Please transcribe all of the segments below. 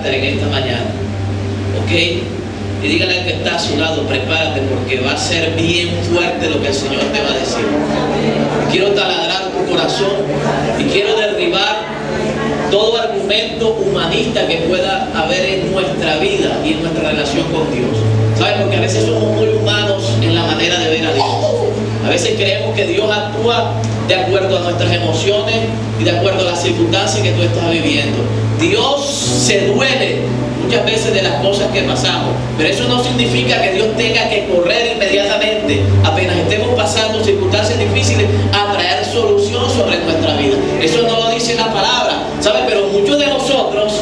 carácter en esta mañana. ¿Ok? Y dígale al que está a su lado, prepárate porque va a ser bien fuerte lo que el Señor te va a decir. Quiero taladrar tu corazón y quiero derribar todo argumento humanista que pueda haber en nuestra vida y en nuestra relación con Dios. ¿Sabes? Porque a veces somos muy humanos en la manera de ver a Dios. A veces creemos que Dios actúa de acuerdo a nuestras emociones y de acuerdo a las circunstancias que tú estás viviendo. Dios se duele muchas veces de las cosas que pasamos, pero eso no significa que Dios tenga que correr inmediatamente, apenas estemos pasando circunstancias difíciles, a traer solución sobre nuestra vida. Eso no lo dice la palabra, ¿sabes? Pero muchos de nosotros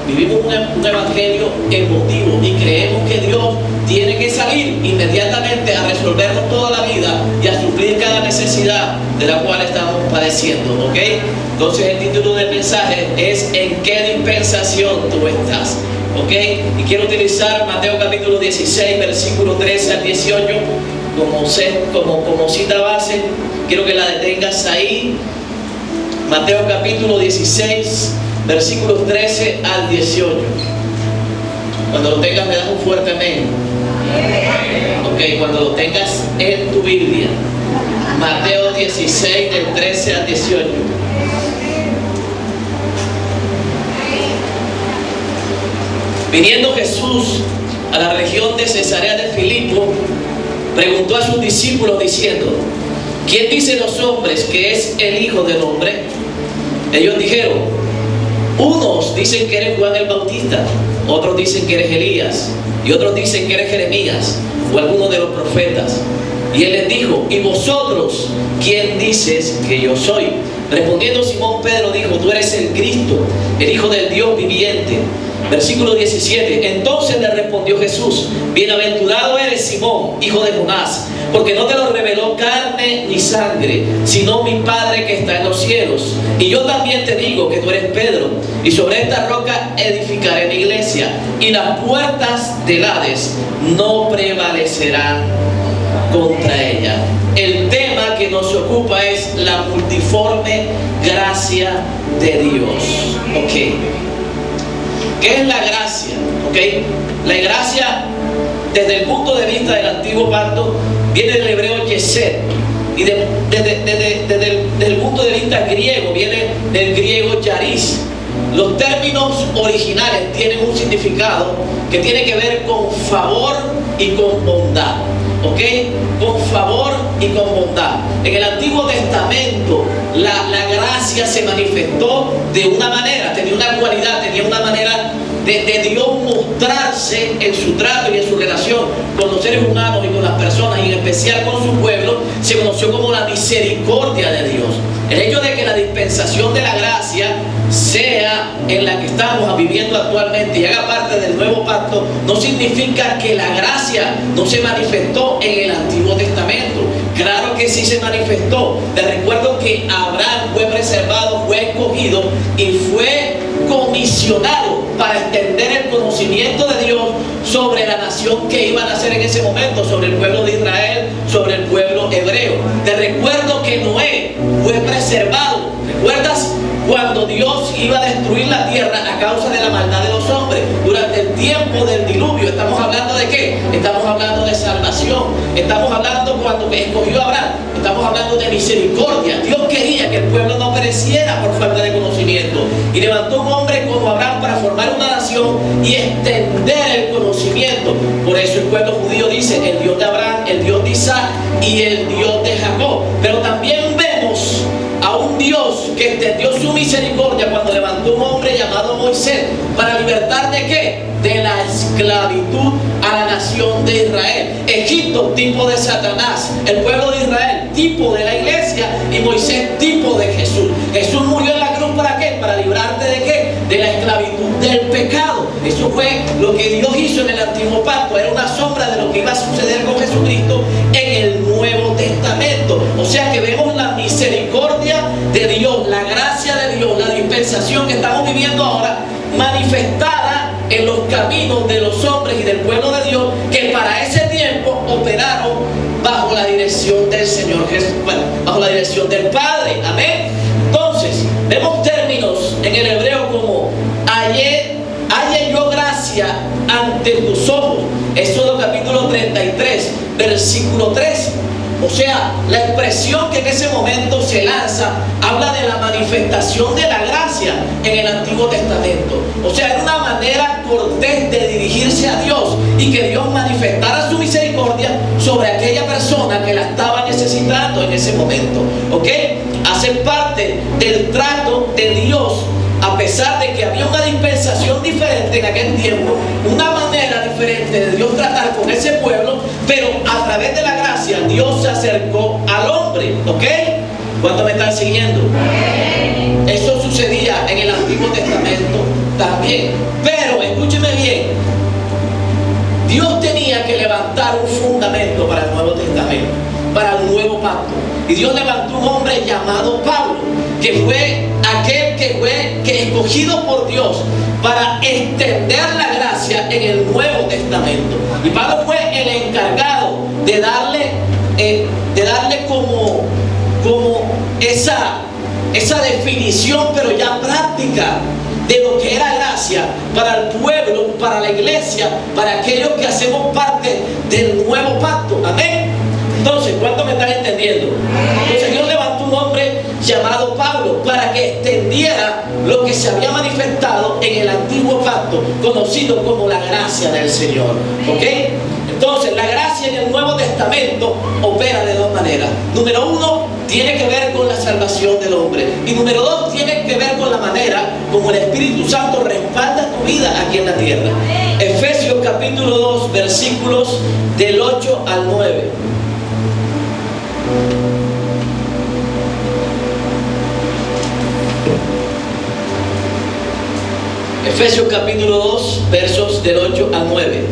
vivimos un evangelio emotivo y creemos que Dios tiene que salir inmediatamente a resolvernos toda la vida y a suplir cada necesidad de la cual estamos padeciendo, ¿ok? Entonces el título del mensaje es ¿en qué dispensación tú estás? ¿Ok? Y quiero utilizar Mateo capítulo 16, versículo 13 al 18 como cita base. Quiero que la detengas ahí. Mateo capítulo 16, versículos 13 al 18. Cuando lo tengas me das un fuerte amén. Ok, cuando lo tengas en tu Biblia. Mateo 16, del 13 al 18. Viniendo Jesús a la región de Cesarea de Filipo, preguntó a sus discípulos diciendo: ¿quién dicen los hombres que es el Hijo del Hombre? Ellos dijeron: unos dicen que eres Juan el Bautista, otros dicen que eres Elías, y otros dicen que eres Jeremías o alguno de los profetas. Y él les dijo: ¿y vosotros quién dices que yo soy? Respondiendo Simón Pedro dijo: tú eres el Cristo, el Hijo del Dios viviente. Versículo 17. Entonces le respondió Jesús: bienaventurado eres Simón, hijo de Jonás, porque no te lo reveló carne ni sangre, sino mi Padre que está en los cielos. Y yo también te digo que tú eres Pedro, y sobre esta roca edificaré mi iglesia, y las puertas del Hades no prevalecerán contra ella. El tema que nos ocupa es la multiforme gracia de Dios. Ok. ¿Qué es la gracia? ¿Okay? La gracia, desde el punto de vista del antiguo pacto, viene del hebreo yesed, y desde el punto de vista griego, viene del griego yaris. Los términos originales tienen un significado que tiene que ver con favor y con bondad. ¿Ok? Con favor y con bondad. En el Antiguo Testamento la gracia se manifestó de una manera, tenía una cualidad, tenía una manera de Dios mostrarse en su trato y en su relación con los seres humanos y con las personas, y en especial con su pueblo. Se conoció como la misericordia de Dios. El hecho de que la dispensación de la gracia sea en la que estamos viviendo actualmente y haga parte del nuevo pacto, no significa que la gracia no se manifestó en el Antiguo Testamento. Claro que sí se manifestó. Te recuerdo que Abraham fue preservado, fue escogido y fue comisionado para extender el conocimiento de Dios sobre la nación que iba a nacer en ese momento, sobre el pueblo de Israel, sobre el pueblo hebreo. Te recuerdo que Noé fue preservado. ¿Recuerdas? Cuando Dios iba a destruir la tierra a causa de la maldad de los hombres, durante el tiempo del diluvio. ¿Estamos hablando de qué? Estamos hablando de salvación. Estamos hablando cuando escogió a Abraham. Estamos hablando de misericordia. Dios quería que el pueblo no pereciera por falta de conocimiento, y levantó un hombre como Abraham para formar una nación y extender el conocimiento. Por eso el pueblo judío dice: el Dios de Abraham, el Dios de Isaac y el Dios de Jacob. Pero también vemos a un Dios que extendió su misericordia cuando levantó un hombre llamado Moisés para libertar ¿de qué? De la esclavitud a la nación de Israel. Egipto, tipo de Satanás; el pueblo de Israel, tipo de la iglesia; y Moisés, tipo de Jesús. Jesús murió en la cruz ¿para qué? Para librarte ¿de qué? De la esclavitud del pecado. Eso fue lo que Dios hizo en el antiguo pacto. Era una sombra de lo que iba a suceder con Jesucristo en el Nuevo Testamento. O sea que vemos la misericordia de Dios, la gracia de Dios, la dispensación que estamos viviendo ahora, manifestada en los caminos de los hombres y del pueblo de Dios, que para ese tiempo operaron bajo la dirección del Señor Jesús, bajo la dirección del Padre. Amén. Entonces, vemos términos en el hebreo como halle yo gracia ante tus ojos. Éxodo capítulo 33, versículo 3. O sea, la expresión que en ese momento se lanza habla de la manifestación de la gracia en el Antiguo Testamento. O sea, era una manera cortés de dirigirse a Dios y que Dios manifestara su misericordia sobre aquella persona que la estaba necesitando en ese momento. ¿Ok? Hace parte del trato de Dios, a pesar de que había una dispensación diferente en aquel tiempo, una manera diferente de Dios tratar con ese pueblo, pero a través de la gracia Dios se acercó al hombre. ¿Ok? ¿Cuántos me están siguiendo? Eso sucedía en el Antiguo Testamento también. Pero escúcheme bien, Dios tenía que levantar un fundamento para el Nuevo Testamento, para el nuevo pacto. Y Dios levantó un hombre llamado Pablo, que fue aquel que fue escogido por Dios para extender la gracia en el Nuevo Testamento. Y Pablo fue el encargado de darle como esa definición, pero ya práctica, de lo que era gracia para el pueblo, para la iglesia, para aquellos que hacemos parte del nuevo pacto. Amén. Entonces, ¿cuánto me están entendiendo? Entonces Dios levantó un hombre llamado Pablo para que extendiera lo que se había manifestado en el antiguo pacto, conocido como la gracia del Señor. ¿Ok? Entonces, la gracia en el Nuevo Testamento opera de dos maneras. Número uno, tiene que ver con la salvación del hombre. Y número dos, tiene que ver con la manera como el Espíritu Santo respalda tu vida aquí en la tierra. Efesios capítulo 2, versículos del 8 al 9. Efesios capítulo 2, versos del 8 al 9.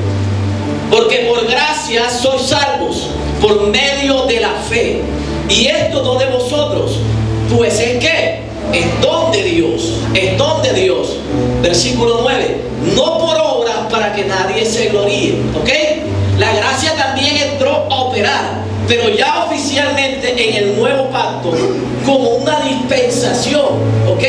Porque por gracia sois salvos por medio de la fe. Y esto no de vosotros, pues es que es don de Dios, es don de Dios. Versículo 9. No por obras para que nadie se gloríe. ¿Ok? La gracia también entró a operar, pero ya oficialmente en el nuevo pacto, como una dispensación, ¿ok?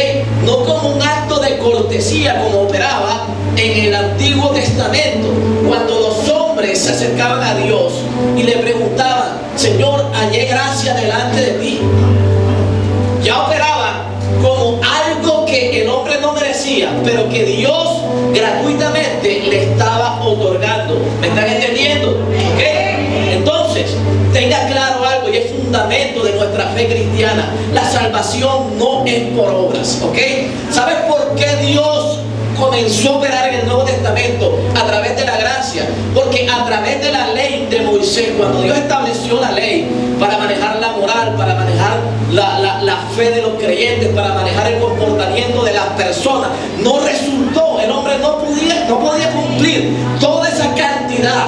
No como un acto de cortesía como operaba en el Antiguo Testamento, cuando los hombres se acercaban a Dios y le preguntaban: Señor, hallé gracia delante de ti. Ya operaba como algo que el hombre no merecía, pero que Dios gratuitamente le estaba otorgando. ¿Me están entendiendo? ¿Ok? Entonces, tenga claro algo, y es fundamento de nuestra fe cristiana: la salvación no es por obras. ¿Ok? ¿Sabes por qué Dios comenzó a operar en el Nuevo Testamento? A través de la gracia. Porque a través de la ley de Moisés, cuando Dios estableció la ley para manejar la moral, para manejar la fe de los creyentes, para manejar el comportamiento de las personas, no resultó, el hombre no podía cumplir toda esa cantidad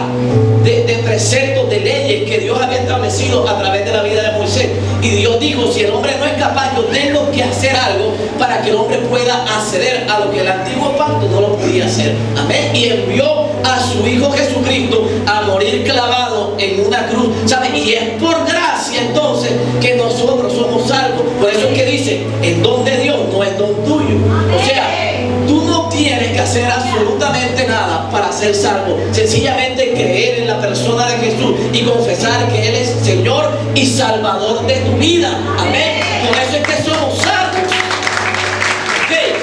de preceptos, de leyes que Dios había establecido a través de la vida de Moisés. Y Dios dijo: si el hombre no es capaz, yo tengo que hacer algo para que el hombre pueda acceder a lo que el antiguo pacto no lo podía hacer. Amén. Y envió a su Hijo Jesucristo a morir clavado en una cruz. ¿Saben? Y es por gracia entonces que nosotros somos salvos. Por eso es que dice: el don de Dios no es don tuyo. O sea, tú no tienes que hacer absolutamente nada para ser salvo. Sencillamente creer en la persona de Jesús y confesar que Él es Señor y Salvador de tu vida. Amén. Por eso es que somos salvos. ¿Okay?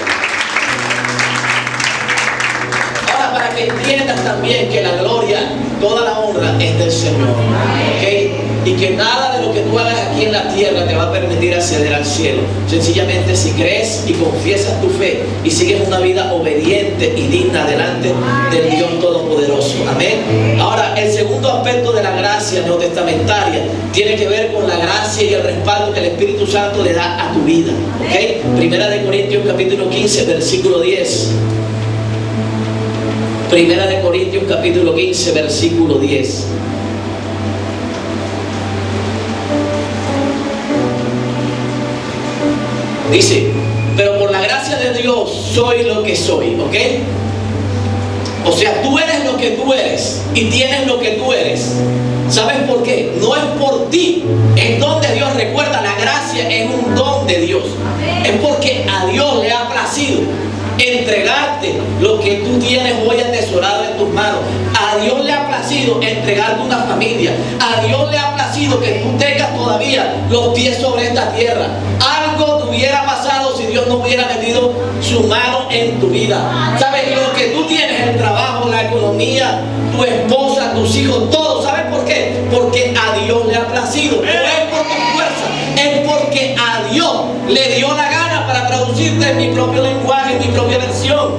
Ahora, para que entiendas también que la gloria, toda la honra es del Señor. ¿Ok? Y que nada de lo que tú hagas aquí en la tierra te va a permitir acceder al cielo. Sencillamente, si crees y confiesas tu fe y sigues una vida obediente y digna delante del Dios Todopoderoso. Amén. Ahora, el segundo aspecto de la gracia neotestamentaria tiene que ver con la gracia y el respaldo que el Espíritu Santo le da a tu vida. ¿Ok? Primera de Corintios capítulo 15, versículo 10. Primera de Corintios capítulo 15, versículo 10. Dice: pero por la gracia de Dios soy lo que soy. ¿Ok? O sea, tú eres lo que tú eres y tienes lo que tú eres. ¿Sabes por qué? No es por ti, es don de Dios. Recuerda, la gracia es un don de Dios. Es porque a Dios le ha placido entregarte lo que tú placido entregarte una familia. A Dios le ha placido que tú tengas todavía los pies sobre esta tierra. Algo te hubiera pasado si Dios no hubiera metido su mano en tu vida. ¿Sabes? Lo que tú tienes, el trabajo, la economía, tu esposa, tus hijos, todo. ¿Sabes por qué? Porque a Dios le ha placido. No es por tu fuerza, es porque a Dios le dio la gana, para traducirte en mi propio lenguaje, en mi propia versión.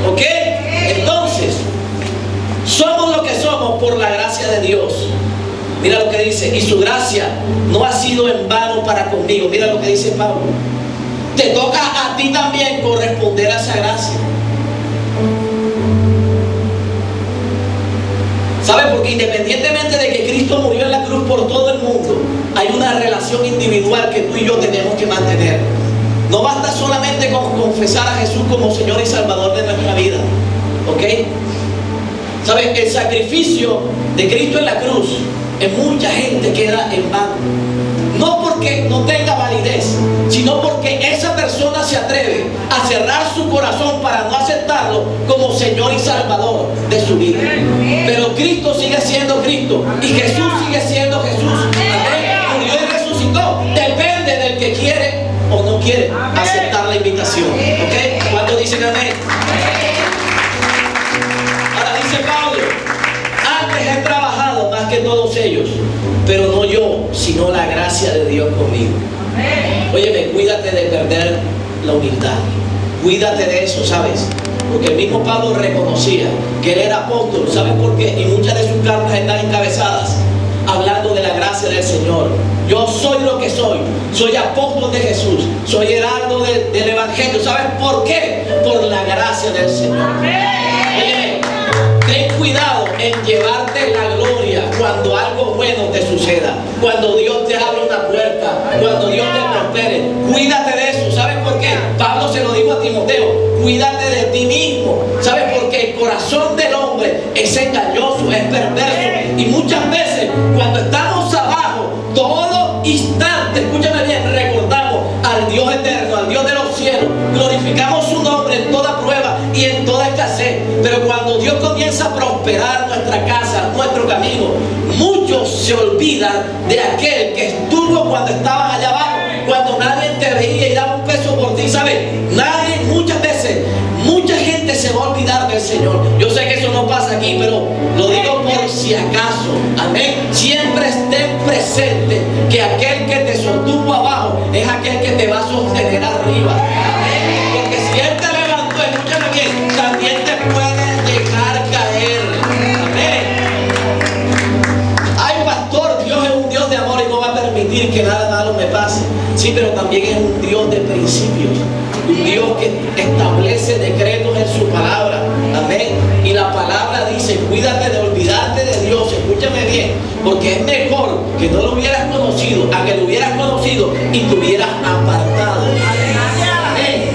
¿Ok? Entonces, somos lo que somos por la gracia de Dios. Mira lo que dice: y su gracia no ha sido en vano para conmigo. Mira lo que dice Pablo. Te toca a ti también corresponder a esa gracia. ¿Sabes? Porque independientemente de que Cristo murió en la cruz por todo el mundo, hay una relación individual que tú y yo tenemos que mantener. No basta solamente con confesar a Jesús como Señor y Salvador de nuestra vida. ¿Ok? ¿Sabes? El sacrificio de Cristo en la cruz en mucha gente queda en vano. No porque no tenga validez, sino porque esa persona se atreve a cerrar su corazón para no aceptarlo como Señor y Salvador de su vida. Pero Cristo sigue siendo Cristo y Jesús sigue siendo Jesús. Amén. Murió y resucitó. Depende del que quiere o no quiere aceptar la invitación. ¿Ok? ¿Cuántos dicen amén? Ahora dice Pablo: antes he trabajado más que todos ellos, pero no yo, sino la gracia de Dios conmigo. Óyeme, cuídate de perder la humildad. Cuídate de eso, ¿sabes? Porque el mismo Pablo reconocía que él era apóstol. ¿Sabes por qué? Y muchas de sus cartas están encabezadas hablando de la gracia del Señor. Yo soy lo que soy. Soy apóstol de Jesús. Soy heraldo del Evangelio. ¿Sabes por qué? Por la gracia del Señor. Óyeme, ten cuidado en llevarte la gloria cuando algo bueno te suceda, cuando Dios te abre una puerta, cuando Dios te prospere. Cuídate de eso. ¿Sabes por qué? Pablo se lo dijo a Timoteo: cuídate de ti mismo. ¿Sabes? Porque el corazón del hombre es engañoso, es perverso, y muchas veces cuando estamos abajo, todo instante, escúchame bien, recordamos al Dios eterno, al Dios de los cielos, glorificamos su nombre en toda prueba y en toda escasez. Pero cuando Dios comienza a prosperar nuestra casa, nuestro camino, muchos se olvidan de aquel que estuvo cuando estabas allá abajo, cuando nadie te veía y daba un peso por ti. ¿Sabes? Nadie, muchas veces, mucha gente se va a olvidar del Señor. Yo sé que eso no pasa aquí, pero lo digo por si acaso. Amén. Siempre estén presentes que aquel que te sostuvo abajo es aquel que te va a sostener arriba. Amén. Porque si Él te levantó, escúchame bien, también te puede dejar caer. Amén. Ay, pastor, Dios es un Dios de amor y no va a permitir que nada malo me pase. Sí, pero también es un Dios de principios. Un Dios que establece decretos en su palabra. Amén. Y la palabra dice: cuídate de olvidarte de Dios. Escúchame bien, porque es mejor que no lo hubieras conocido a que lo hubieras conocido y te hubieras apartado. Amén.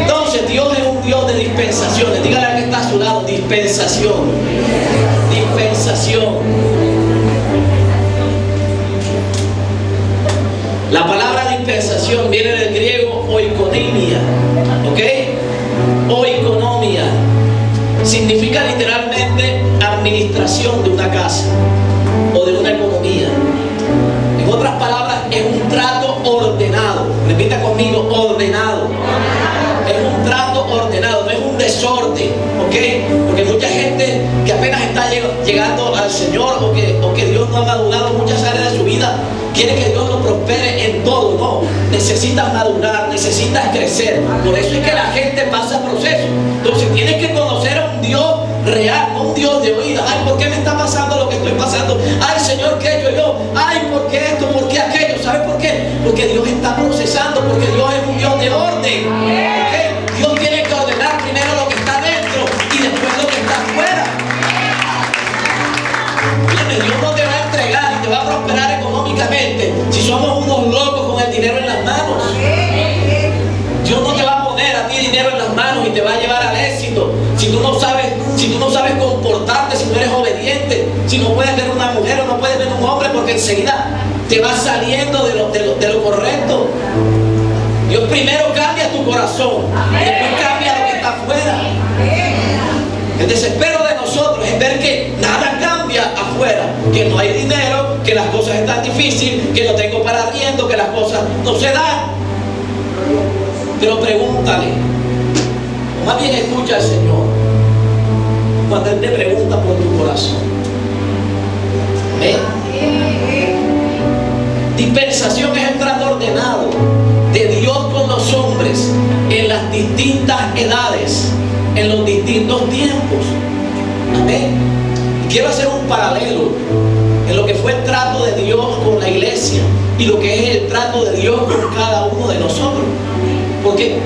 Entonces Dios es un Dios de dispensaciones. Dígale al que está a su lado: dispensación. Dispensación. La palabra dispensación viene del griego oikonomia. ¿Ok? Oikonomia significa literalmente administración de una casa o de una economía. En otras palabras, es un trato ordenado. Repita conmigo: ordenado. Es un trato ordenado, no es un desorden. ¿Ok? Porque mucha gente que apenas está llegando al Señor o que Dios no ha madurado en muchas áreas de su vida, quiere que Dios lo prospere en todo. No, necesitas madurar, necesitas crecer. Por eso es que la gente pasa procesos. Entonces tienes que conocer a un Dios real, no un Dios de oídas. Ay, ¿por qué me está pasando lo que estoy pasando? Ay, Señor, ¿qué he hecho yo? Ay, ¿por qué esto? ¿Por qué aquello? ¿Sabes por qué? Porque Dios está procesando, porque Dios es un Dios de orden. ¿Okay? Dios tiene que ordenar primero lo que está dentro y después lo que está afuera. Dios no te va a entregar y te va a prosperar económicamente si somos unos locos con el dinero en las manos. Dios no te va a poner a ti dinero en las manos y te va a llevar al éxito si tú no sabes comportarte, si no eres obediente, si no puedes ver una mujer o no puedes ver un hombre, porque enseguida te vas saliendo de lo correcto. Dios primero cambia tu corazón, después cambia lo que está afuera. El desespero de nosotros es ver que nada cambia afuera, que no hay dinero, que las cosas están difíciles, que no tengo para arriendo, que las cosas no se dan. Pero pregúntale, o más bien escucha al Señor cuando Él te pregunta por tu corazón. Amén. Dispensación es el trato ordenado de Dios con los hombres en las distintas edades, en los distintos tiempos. Amén. Quiero hacer un paralelo en lo que fue el trato de Dios con la iglesia y lo que es el trato de Dios con cada uno de nosotros, porque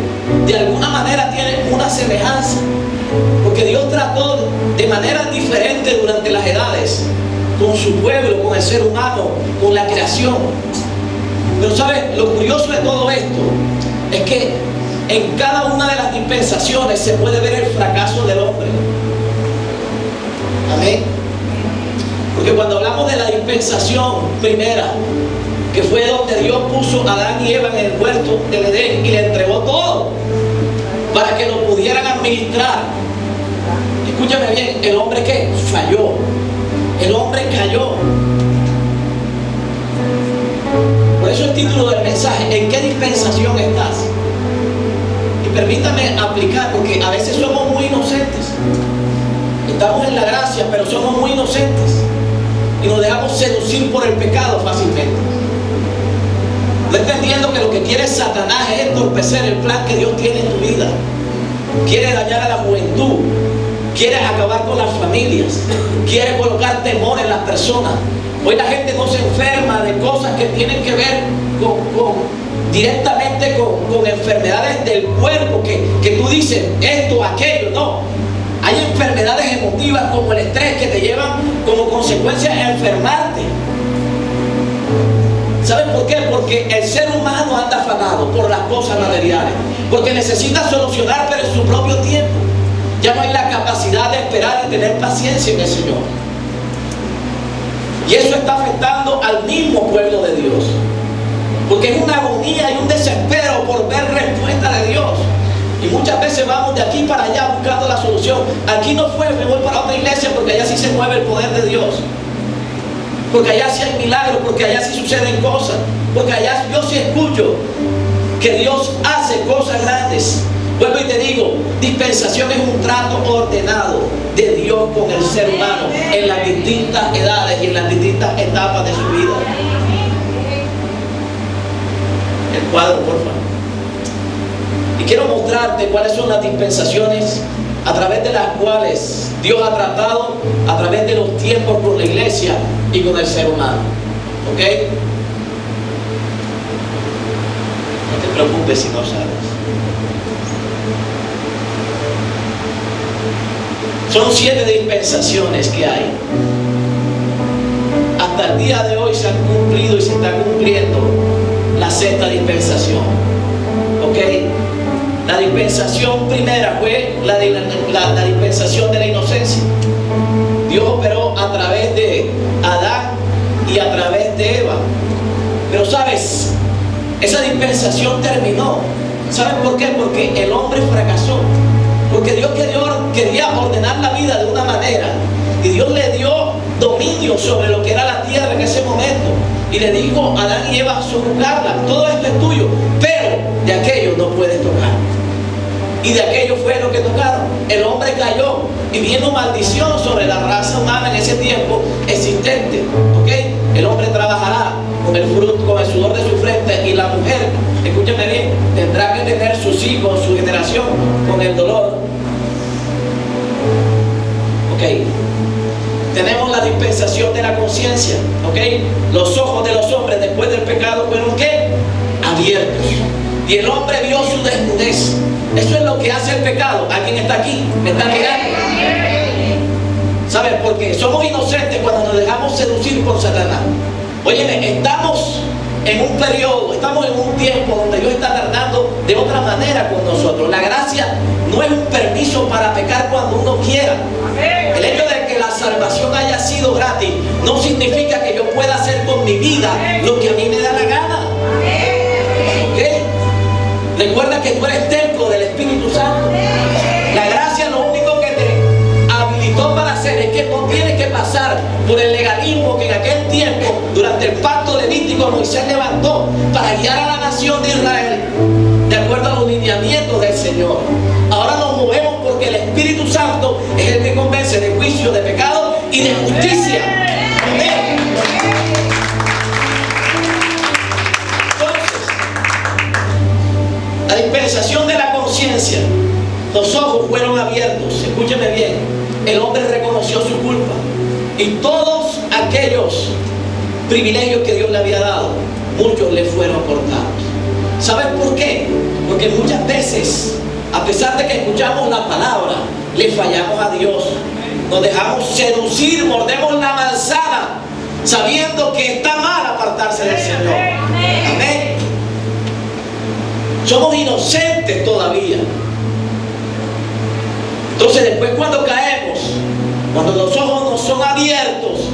de alguna manera tiene una semejanza, porque Dios trató de manera diferente durante las edades con su pueblo, con el ser humano, con la creación. Pero ¿sabes? Lo curioso de todo esto es que en cada una de las dispensaciones se puede ver el fracaso del hombre. Amén. Porque cuando hablamos de la dispensación primera, que fue donde Dios puso a Adán y Eva en el huerto del Edén y le entregó todo para que lo pudieran administrar. Escúchame bien, el hombre que falló, el hombre cayó. Por eso el título del mensaje: ¿en qué dispensación estás? Y permítame aplicar, porque a veces somos muy inocentes. Estamos en la gracia, pero somos muy inocentes y nos dejamos seducir por el pecado fácilmente, no entendiendo que lo que quiere Satanás es entorpecer el plan que Dios tiene en tu vida. Quiere dañar a la juventud, quiere acabar con las familias, quiere colocar temor en las personas. Hoy la gente no se enferma de cosas que tienen que ver directamente con enfermedades del cuerpo, que tú dices esto, aquello. No, hay enfermedades emotivas como el estrés que te llevan como consecuencia a enfermarte. ¿Saben por qué? Porque el ser humano anda afanado por las cosas materiales, porque necesita solucionar, pero en su propio tiempo. Ya no hay la capacidad de esperar y tener paciencia en el Señor. Y eso está afectando al mismo pueblo de Dios, porque es una agonía y un desespero por ver respuesta de Dios. Y muchas veces vamos de aquí para allá buscando la solución. Aquí no fue, me voy para otra iglesia porque allá sí se mueve el poder de Dios, porque allá sí hay milagros, porque allá sí suceden cosas, porque allá yo sí escucho que Dios hace cosas grandes. Vuelvo y te digo, dispensación es un trato ordenado de Dios con el ser humano en las distintas edades y en las distintas etapas de su vida. El cuadro, por favor. Y quiero mostrarte cuáles son las dispensaciones a través de las cuales Dios ha tratado a través de los tiempos con la iglesia y con el ser humano. ¿Ok? No te preocupes si no sabes. Son 7 dispensaciones que hay. Hasta el día de hoy se han cumplido y se está cumpliendo la 6ª dispensación. ¿Ok? La dispensación primera fue la dispensación de la inocencia. Dios operó a través de Adán y a través de Eva. Pero sabes, esa dispensación terminó. ¿Sabes por qué? Porque el hombre fracasó. Porque Dios quería ordenar la vida de una manera, y Dios le dio dominio sobre lo que era la tierra en ese momento, y le dijo a Adán y Eva: subyugarla, todo esto es tuyo, pero de aquello no puedes tocar. Y de aquello fue lo que tocaron. El hombre cayó y vino maldición sobre la raza humana en ese tiempo existente. ¿Ok? El hombre trabajará con el fruto, con el sudor de su frente, y la mujer, escúchame bien, tendrá que tener sus hijos, su generación, con el dolor. ¿Ok? Tenemos la dispensación de la conciencia. ¿Ok? Los ojos de los hombres después del pecado fueron ¿qué? Abiertos. Y el hombre vio su desnudez. Eso es lo que hace el pecado. ¿Alguien está aquí? ¿Me está mirando? ¿Sabes? Porque somos inocentes cuando nos dejamos seducir por Satanás. Óyeme, estamos en un periodo, estamos en un tiempo donde Dios está tratando de otra manera con nosotros. La gracia no es un permiso para pecar cuando uno quiera. El hecho de que la salvación haya sido gratis no significa que yo pueda hacer con mi vida lo que a mí me da la gana. ¿Ok? Recuerda que tú eres templo del Espíritu Santo. La gracia lo único que te Espíritu a Moisés levantó para guiar a la nación de Israel de acuerdo a los lineamientos del Señor. Ahora nos movemos porque el Espíritu Santo es el que convence de juicio, de pecado y de justicia. Amén. Entonces, la dispensación de la conciencia, los ojos fueron abiertos. Escúcheme bien, el hombre reconoció su culpa y todos aquellos privilegios que Dios le había dado, muchos le fueron cortados. ¿Saben por qué? Porque muchas veces, a pesar de que escuchamos la palabra, le fallamos a Dios. Nos dejamos seducir, mordemos la manzana, sabiendo que está mal apartarse del Señor. Amén. Somos inocentes todavía. Entonces después, cuando caemos, cuando los ojos nos son abiertos,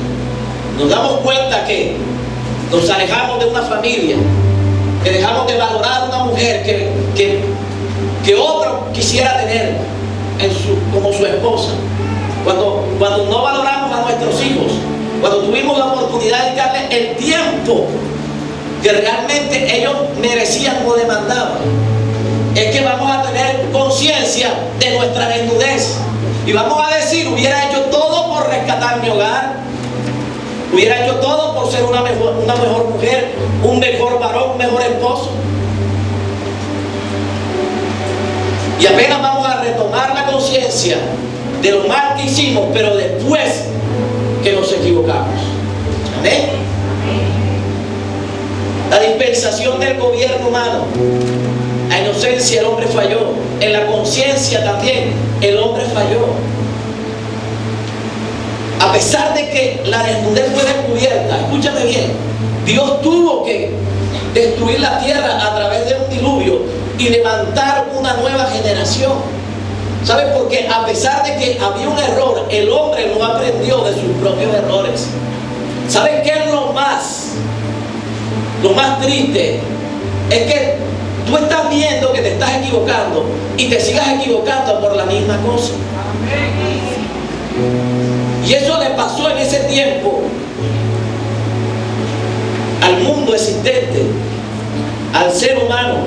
nos damos cuenta que nos alejamos de una familia, que dejamos de valorar a una mujer que otro quisiera tener como su esposa. Cuando no valoramos a nuestros hijos, cuando tuvimos la oportunidad de dedicarle el tiempo que realmente ellos merecían o demandaban, es que vamos a tener conciencia de nuestra desnudez y vamos a decir: hubiera hecho todo por rescatar mi hogar, hubiera hecho todo por ser una mejor mujer, un mejor varón, un mejor esposo. Y apenas vamos a retomar la conciencia de lo mal que hicimos, pero después que nos equivocamos. Amén. La dispensación del gobierno humano. La inocencia, el hombre falló. En la conciencia también, el hombre falló. A pesar de que la desnudez fue descubierta, escúchame bien, Dios tuvo que destruir la tierra a través de un diluvio y levantar una nueva generación. ¿Sabe por qué? A pesar de que había un error, el hombre no aprendió de sus propios errores. ¿Sabe qué es lo más triste? Es que tú estás viendo que te estás equivocando y te sigas equivocando por la misma cosa. Y eso le pasó en ese tiempo al mundo existente, al ser humano,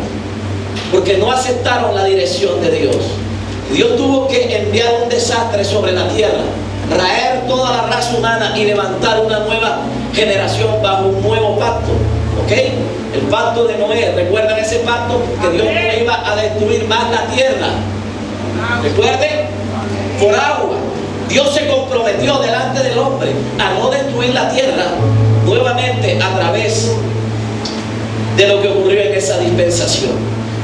porque no aceptaron la dirección de Dios. Dios tuvo que enviar un desastre sobre la tierra, raer toda la raza humana y levantar una nueva generación bajo un nuevo pacto. ¿Ok? El pacto de Noé. ¿Recuerdan ese pacto? Que Dios no iba a destruir más la tierra. ¿Recuerden? Por agua. Dios se comprometió delante del hombre a no destruir la tierra nuevamente a través de lo que ocurrió en esa dispensación.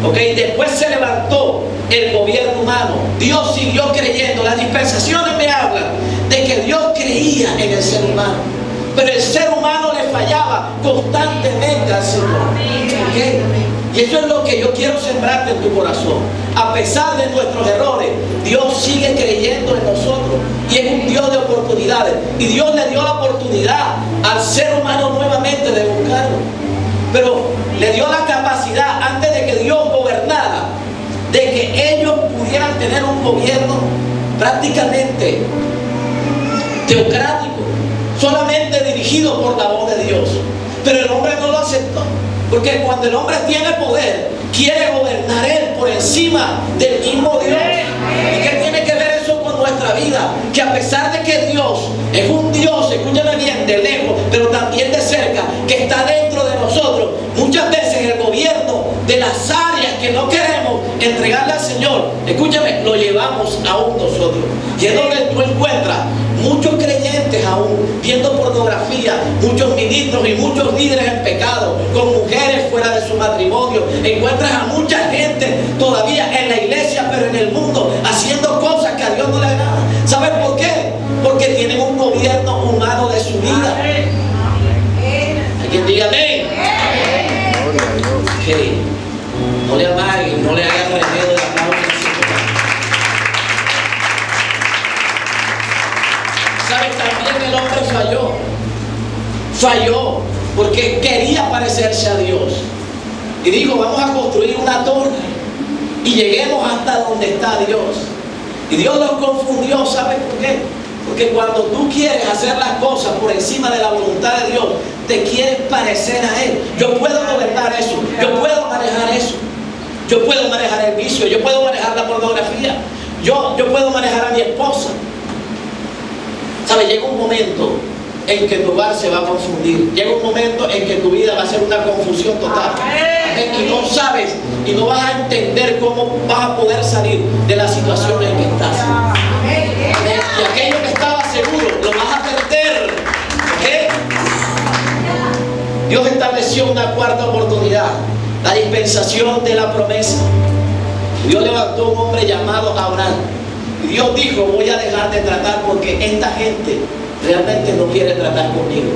¿Ok? Después se levantó el gobierno humano. Dios siguió creyendo. Las dispensaciones me hablan de que Dios creía en el ser humano, pero el ser humano le fallaba constantemente al Señor. ¿Okay? Y eso es lo que yo quiero sembrarte en tu corazón. A pesar de nuestros errores, Dios sigue creyendo en nosotros y es un Dios de oportunidades. Y Dios le dio la oportunidad al ser humano nuevamente de buscarlo, pero le dio la capacidad, antes de que Dios gobernara, de que ellos pudieran tener un gobierno prácticamente teocrático, solamente dirigido por la voz de Dios. Pero el hombre no lo aceptó, porque cuando el hombre tiene poder, quiere gobernar él por encima del mismo Dios. ¿Y qué tiene que ver eso con nuestra vida? Que a pesar de que Dios es un Dios, escúchame bien, de lejos, pero también de cerca, que está dentro de nosotros, muchas veces el gobierno de las áreas que no queremos entregarle al Señor, escúchame, lo llevamos aún nosotros. Y es donde tú encuentras muchos creyentes aún viendo pornografía, muchos ministros y muchos líderes en pecado, con mujeres fuera de su matrimonio. Encuentras a mucha gente todavía en la iglesia, pero en el mundo, haciendo cosas que a Dios no le agradan. ¿Sabes por qué? Porque tienen un gobierno humano de su vida. Hay quien diga amén. Okay. No le amaguen, no le hagan remedio de la palabra del Señor. ¿Sabes? También el hombre falló porque quería parecerse a Dios y dijo: vamos a construir una torre y lleguemos hasta donde está Dios. Y Dios los confundió. ¿Sabe por qué? Porque cuando tú quieres hacer las cosas por encima de la voluntad de Dios, te quieres parecer a Él. Yo puedo gobernar eso, yo puedo manejar eso, yo puedo manejar el vicio, yo puedo manejar la pornografía, yo puedo manejar a mi esposa. ¿Sabes? Llega un momento en que tu hogar se va a confundir. Llega un momento en que tu vida va a ser una confusión total. Y no sabes, y no vas a entender cómo vas a poder salir de la situación en que estás. Y aquello que estaba seguro, lo vas a perder. ¿Okay? Dios estableció una cuarta oportunidad, la dispensación de la promesa. Dios levantó un hombre llamado Abraham. Y Dios dijo, voy a dejar de tratar porque esta gente realmente no quiere tratar conmigo.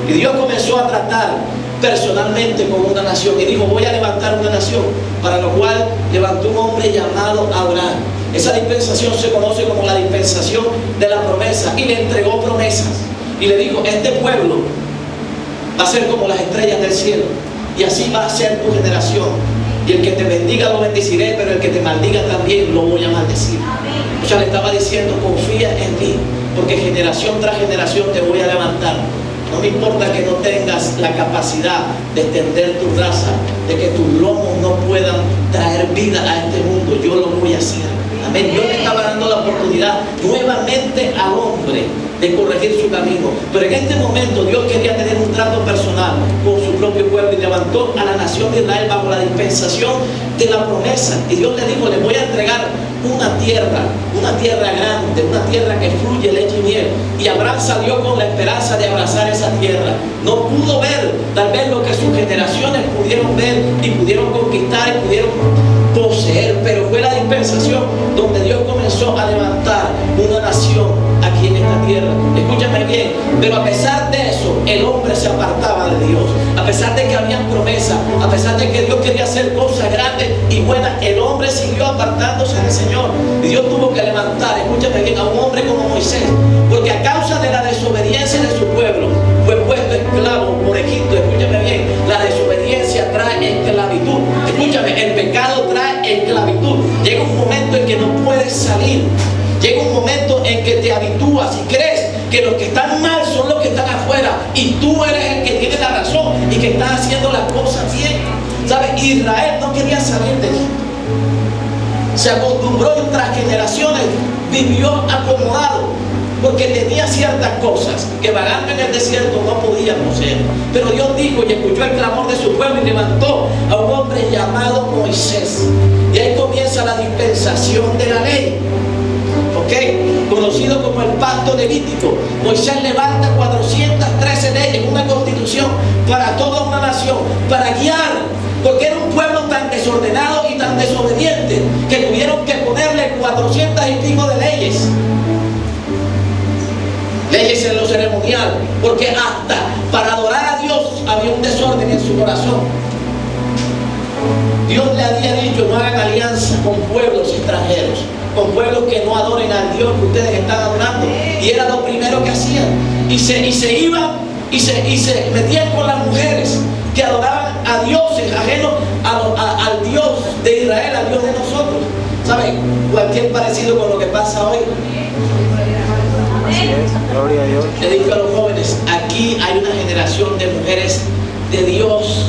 Y Dios comenzó a tratar personalmente con una nación y dijo, voy a levantar una nación, para lo cual levantó un hombre llamado Abraham. Esa dispensación se conoce como la dispensación de la promesa, y le entregó promesas y le dijo, este pueblo va a ser como las estrellas del cielo, y así va a ser tu generación, y el que te bendiga lo bendeciré, pero el que te maldiga también lo voy a maldecir. O sea, le estaba diciendo, confía en mí, porque generación tras generación te voy a levantar. No me importa que no tengas la capacidad de extender tu raza, de que tus lomos no puedan traer vida a este mundo, yo lo voy a hacer. Amén. Dios le estaba dando la oportunidad nuevamente al hombre de corregir su camino. Pero en este momento Dios quería tener un trato personal con su propio pueblo y levantó a la nación de Israel bajo la dispensación de la promesa. Y Dios le dijo, le voy a entregar una tierra grande, una tierra que fluye leche y miel. Y Abraham salió con la esperanza de abrazar esa tierra. No pudo ver tal vez lo que sus generaciones pudieron ver y pudieron conquistar y pudieron poseer, pero fue la dispensación donde Dios comenzó a levantar una nación aquí en esta tierra. Escúchame bien, pero a pesar de eso, el hombre se apartaba de Dios. A pesar de que habían promesas, a pesar de que Dios quería hacer cosas grandes y buenas, el hombre siguió apartándose del Señor. Y Dios tuvo que levantar, escúchame bien, a un hombre como Moisés, porque a causa de la desobediencia de su pueblo, fue puesto esclavo por Egipto. Escúchame bien, la desobediencia trae esclavitud. Escúchame, el pecado trae esclavitud. Llega un momento en que no puedes salir. Llega un momento en que te habitúas y crees que los que están mal son los que están afuera y tú eres el que tiene la razón y que estás haciendo las cosas bien. ¿Sabes? Israel no quería salir de Egipto. Se acostumbró y tras generaciones vivió acomodado, porque tenía ciertas cosas que vagando en el desierto no podía poseer. Pero Dios dijo y escuchó el clamor de su pueblo y levantó a un hombre llamado Moisés. Y ahí comienza la dispensación de la ley, conocido como el pacto levítico. Moisés levanta 413 leyes, una constitución para toda una nación, para guiar, porque era un pueblo tan desordenado y tan desobediente que tuvieron que ponerle 400 y pico de leyes. Leyes en lo ceremonial, porque hasta para adorar a Dios había un desorden en su corazón. Dios le había dicho, no hagan alianza con pueblos extranjeros, con pueblos que no adoren al Dios que ustedes están adorando. Y era lo primero que hacían. Y se iban y se metían con las mujeres que adoraban a dioses ajenos al Dios de Israel, al Dios de nosotros. ¿Saben? Cualquier parecido con lo que pasa hoy. Gloria a Dios. Le digo a los jóvenes, aquí hay una generación de mujeres de Dios.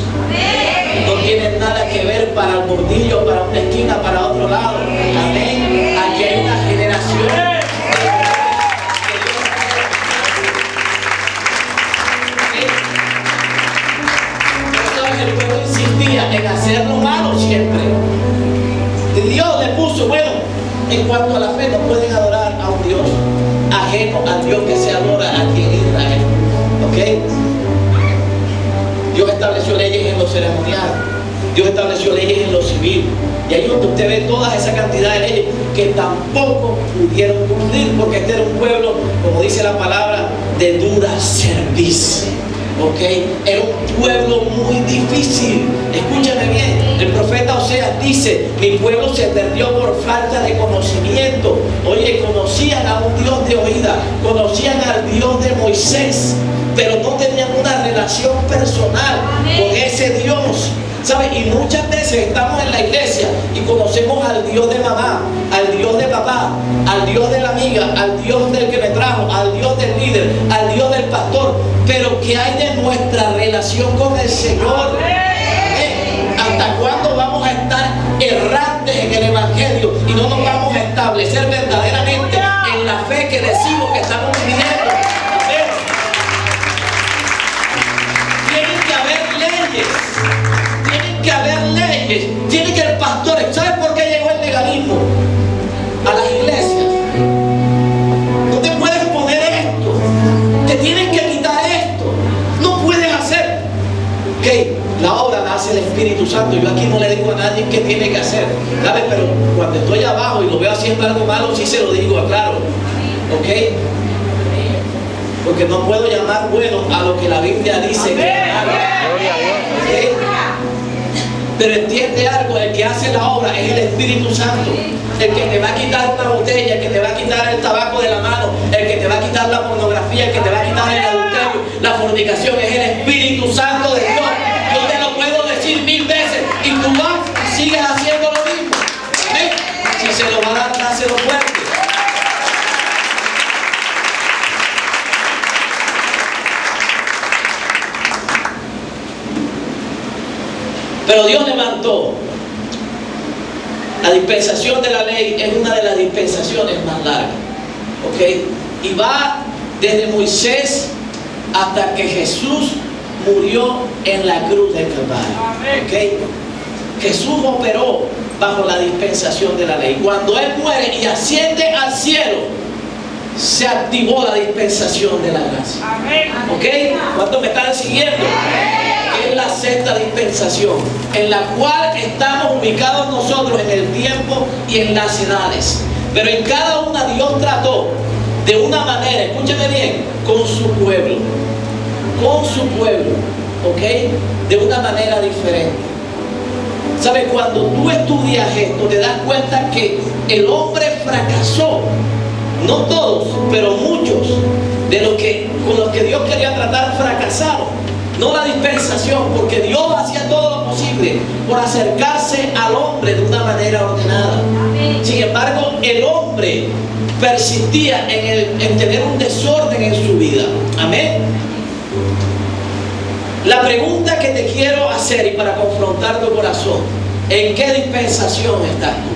No tienen nada que ver para el bordillo, para una esquina, para otro lado. Amén. Aquí hay una generación. El pueblo insistía en hacer lo malo siempre. Y Dios le puso, bueno, en cuanto a la fe, no pueden adorar a un Dios ajeno al Dios que se adora aquí en Israel. ¿Ok? Dios estableció leyes en lo ceremonial. Dios estableció leyes en lo civil. Y ahí donde usted ve toda esa cantidad de leyes que tampoco pudieron cumplir, porque este era un pueblo, como dice la palabra, de dura cerviz. ¿Ok? Era un pueblo muy difícil. Escúchame bien, el profeta Oseas dice, mi pueblo se perdió por falta de conocimiento. Oye, conocían a un Dios de oída, conocían al Dios de Moisés, pero no tenían una relación personal con ese Dios. ¿Sabe? Y muchas veces estamos en la iglesia y conocemos al Dios de mamá, al Dios de papá, al Dios de la amiga, al Dios del que me trajo, al Dios del líder, al Dios del pastor. Pero ¿qué hay de nuestra relación con el Señor? ¿Hasta cuándo vamos a estar errantes en el Evangelio y no nos vamos a establecer verdaderamente en la fe que decimos que estamos viviendo? Tienen que haber leyes. Tienen que haber leyes. Tiene que el pastor. ¿Sabes por qué llegó el legalismo a las iglesias? No te puedes poner esto. Te tienen que quitar esto. No puedes hacer. Ok, la obra la hace el Espíritu Santo. Yo aquí no le digo a nadie qué tiene que hacer, ¿sabes? Pero cuando estoy abajo y lo veo haciendo algo malo, sí se lo digo, aclaro. ¿Ok? Porque no puedo llamar bueno a lo que la Biblia dice que es malo. ¿Okay? Pero entiende algo, el que hace la obra es el Espíritu Santo. El que te va a quitar una botella, el que te va a quitar el tabaco de la mano, el que te va a quitar la pornografía, el que te va a quitar el adulterio, la fornicación, es el Espíritu Santo de Dios. Yo te lo puedo decir 1000 veces y tú vas y sigues haciendo lo mismo. ¿Sí? Si se lo va a dar, dáselo fuerte. Pero Dios levantó. La dispensación de la ley es una de las dispensaciones más largas. ¿Ok? Y va desde Moisés hasta que Jesús murió en la cruz del Calvario. ¿Ok? Jesús operó bajo la dispensación de la ley. Cuando Él muere y asciende al cielo, se activó la dispensación de la gracia. ¿Ok? ¿Cuántos me están siguiendo? Es la sexta dispensación, en la cual estamos ubicados nosotros en el tiempo y en las edades. Pero en cada una Dios trató de una manera, escúcheme bien, con su pueblo. Con su pueblo, ¿ok? De una manera diferente. ¿Sabes? Cuando tú estudias esto, te das cuenta que el hombre fracasó. No todos, pero muchos de los que con los que Dios quería tratar fracasaron. No la dispensación, porque Dios hacía todo lo posible por acercarse al hombre de una manera ordenada. Sin embargo, el hombre persistía en tener un desorden en su vida. Amén. La pregunta que te quiero hacer, y para confrontar tu corazón, ¿en qué dispensación estás tú?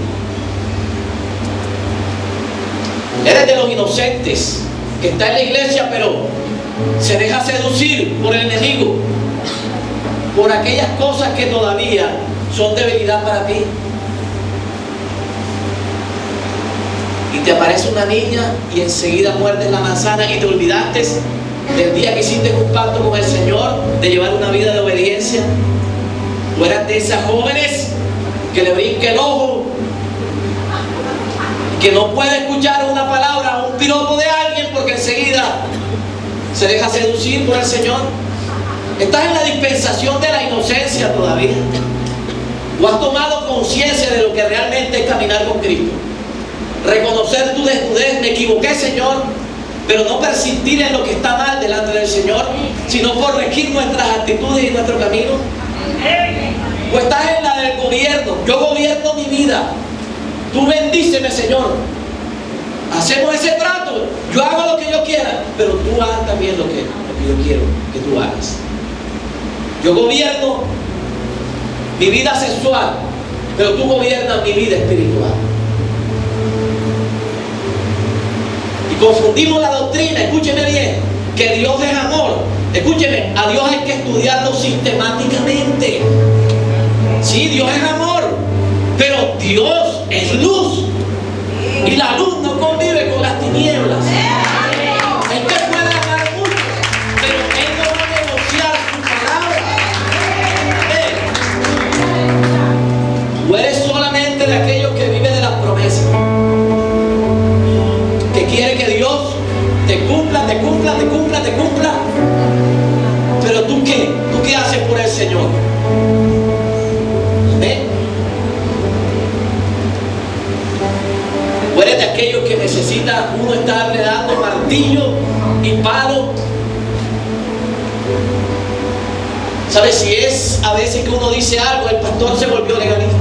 ¿Eres de los inocentes que está en la iglesia pero se deja seducir por el enemigo, por aquellas cosas que todavía son debilidad para ti? Y te aparece una niña y enseguida muerdes la manzana y te olvidaste del día que hiciste un pacto con el Señor de llevar una vida de obediencia. Tú eras de esas jóvenes que le brinca el ojo, que no puede escuchar una palabra o un piropo de alguien porque enseguida se deja seducir por el Señor. ¿Estás en la dispensación de la inocencia todavía? ¿O has tomado conciencia de lo que realmente es caminar con Cristo? Reconocer tu desnudez, me equivoqué, Señor, pero no persistir en lo que está mal delante del Señor, sino corregir nuestras actitudes y nuestro camino. ¿O estás en la del gobierno? Yo gobierno mi vida, tú bendíceme, Señor. Hacemos ese trato, yo hago lo que yo quiera, pero tú hagas también lo que yo quiero que tú hagas. Yo gobierno mi vida sexual, pero tú gobiernas mi vida espiritual. Y confundimos la doctrina, escúcheme bien, que Dios es amor. Escúcheme, a Dios hay que estudiarlo sistemáticamente. Sí, Dios es amor, pero Dios es luz. Y la luz no convive con las tinieblas. Él te puede amar mucho, pero Él no va a negociar su palabra. Tú eres solamente de aquellos que viven de las promesas, que quiere que Dios te cumpla, te cumpla, te cumpla, te cumpla. Pero ¿tú qué? ¿Tú qué haces por el Señor? Amén. O eres de aquellos que necesita uno estarle dando martillo y palo. ¿Sabes? Si es a veces que uno dice algo, el pastor se volvió legalista.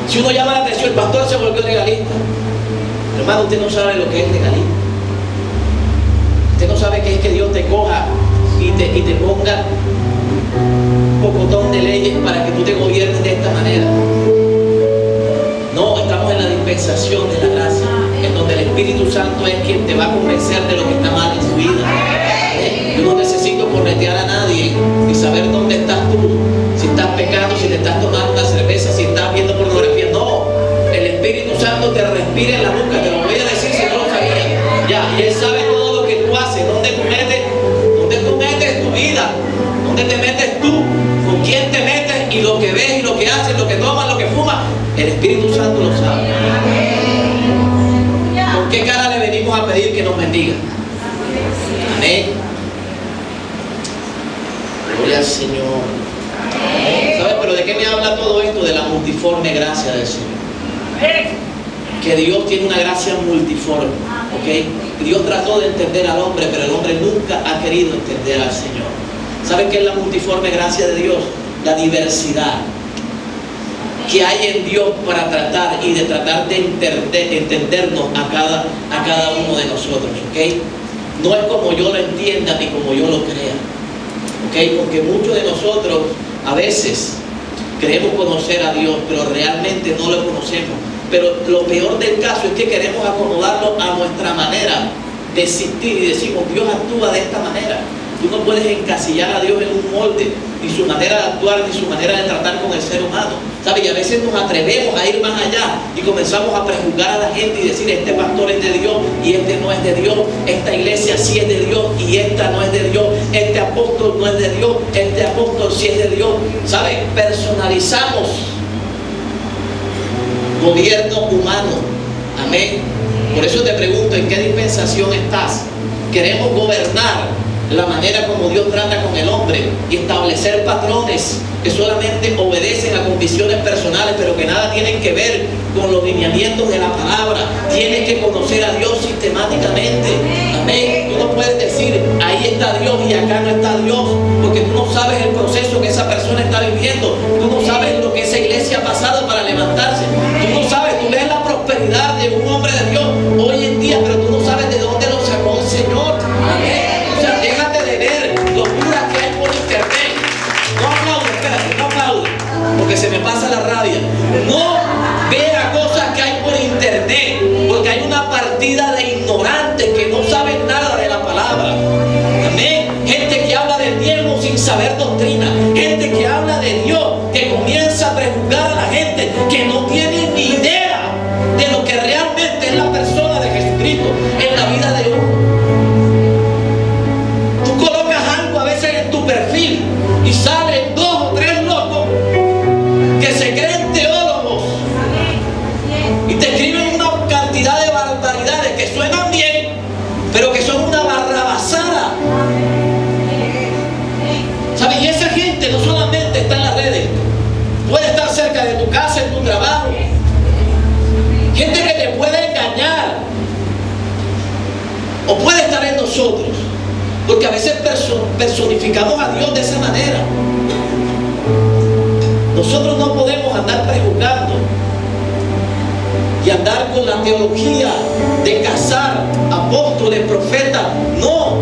Si uno llama la atención, el pastor se volvió legalista. Hermano, usted no sabe lo que es legalismo. Usted no sabe qué es que Dios te coja y te ponga un pocotón de leyes para que tú te gobiernes de esta manera. No, estamos en la dispensación de la gracia, en donde el Espíritu Santo es quien te va a convencer de lo que está mal en su vida. Yo no necesito corretear a nadie y saber dónde estás tú, si estás pecando, si te estás tomando una cerveza, si estás viendo pornografía. No, el Espíritu Santo te respira en la boca, te lo voy a decir si no lo sabías. Ya, y Él sabe todo lo que tú haces, dónde tú metes tu vida, dónde te metes tú, con quién te metes y lo que ves y lo que haces, lo que tomas, lo que fumas. El Espíritu Santo lo sabe. ¿Con qué cara le venimos a pedir que nos bendiga? Amén. Gloria al Señor. ¿Sabes? Pero ¿de qué me habla todo esto? De la multiforme gracia del Señor. Que Dios tiene una gracia multiforme. ¿Ok? Dios trató de entender al hombre, pero el hombre nunca ha querido entender al Señor. ¿Saben qué es la multiforme gracia de Dios? La diversidad que hay en Dios para tratar y de tratar de entendernos a cada uno de nosotros. ¿Ok? No es como yo lo entienda ni como yo lo crea. ¿Ok? Porque muchos de nosotros a veces creemos conocer a Dios, pero realmente no lo conocemos. Pero lo peor del caso es que queremos acomodarlo a nuestra manera de existir y decimos, Dios actúa de esta manera. Tú no puedes encasillar a Dios en un molde, ni su manera de actuar, ni su manera de tratar con el ser humano. ¿Sabes? Y a veces nos atrevemos a ir más allá y comenzamos a prejuzgar a la gente y decir, este pastor es de Dios y este no es de Dios, esta iglesia sí es de Dios y esta no es de Dios, este apóstol no es de Dios, este apóstol sí es de Dios. ¿Sabes? Personalizamos gobierno humano. Amén. Por eso te pregunto, ¿en qué dispensación estás? Queremos gobernar la manera como Dios trata con el hombre y establecer patrones que solamente obedecen a condiciones personales, pero que nada tienen que ver con los lineamientos de la palabra. Tienes que conocer a Dios sistemáticamente. Amén. Tú no puedes decir, ahí está Dios y acá no está Dios, porque tú no sabes el proceso que esa persona está viviendo. Tú no sabes lo que esa iglesia ha pasado para levantarse. Tú no sabes, tú ves la prosperidad de un hombre de Dios hoy en día, pero tú no sabes de dónde lo sacó el Señor. Amén. O sea, déjate de ver locuras que hay por internet. No aplaude, espérate, no aplaude, porque se me pasa la rabia. No vea cosas que hay por internet, porque hay una partida de ignorantes que no saben nada de la palabra. Amén. Gente que habla del diezmo sin saber doctrina. Gente que habla de Dios, que comienza a prejuzgar a la gente que no tiene ni idea de lo que realmente es la persona de Jesucristo en la vida de uno. Tú colocas algo a veces en tu perfil y salen 2 o 3 locos que se creen teólogos y te escriben una cantidad de barbaridades que suenan bien, pero que son una barrabasada. ¿Sabes? Y esa gente no solamente está en las redes, puede estar cerca de tu casa, en tu trabajo. Gente que te puede engañar, o puede estar en nosotros, porque a veces personificamos a Dios de esa manera. Nosotros no podemos andar prejuzgando y andar con la teología de cazar apóstoles, profetas. No,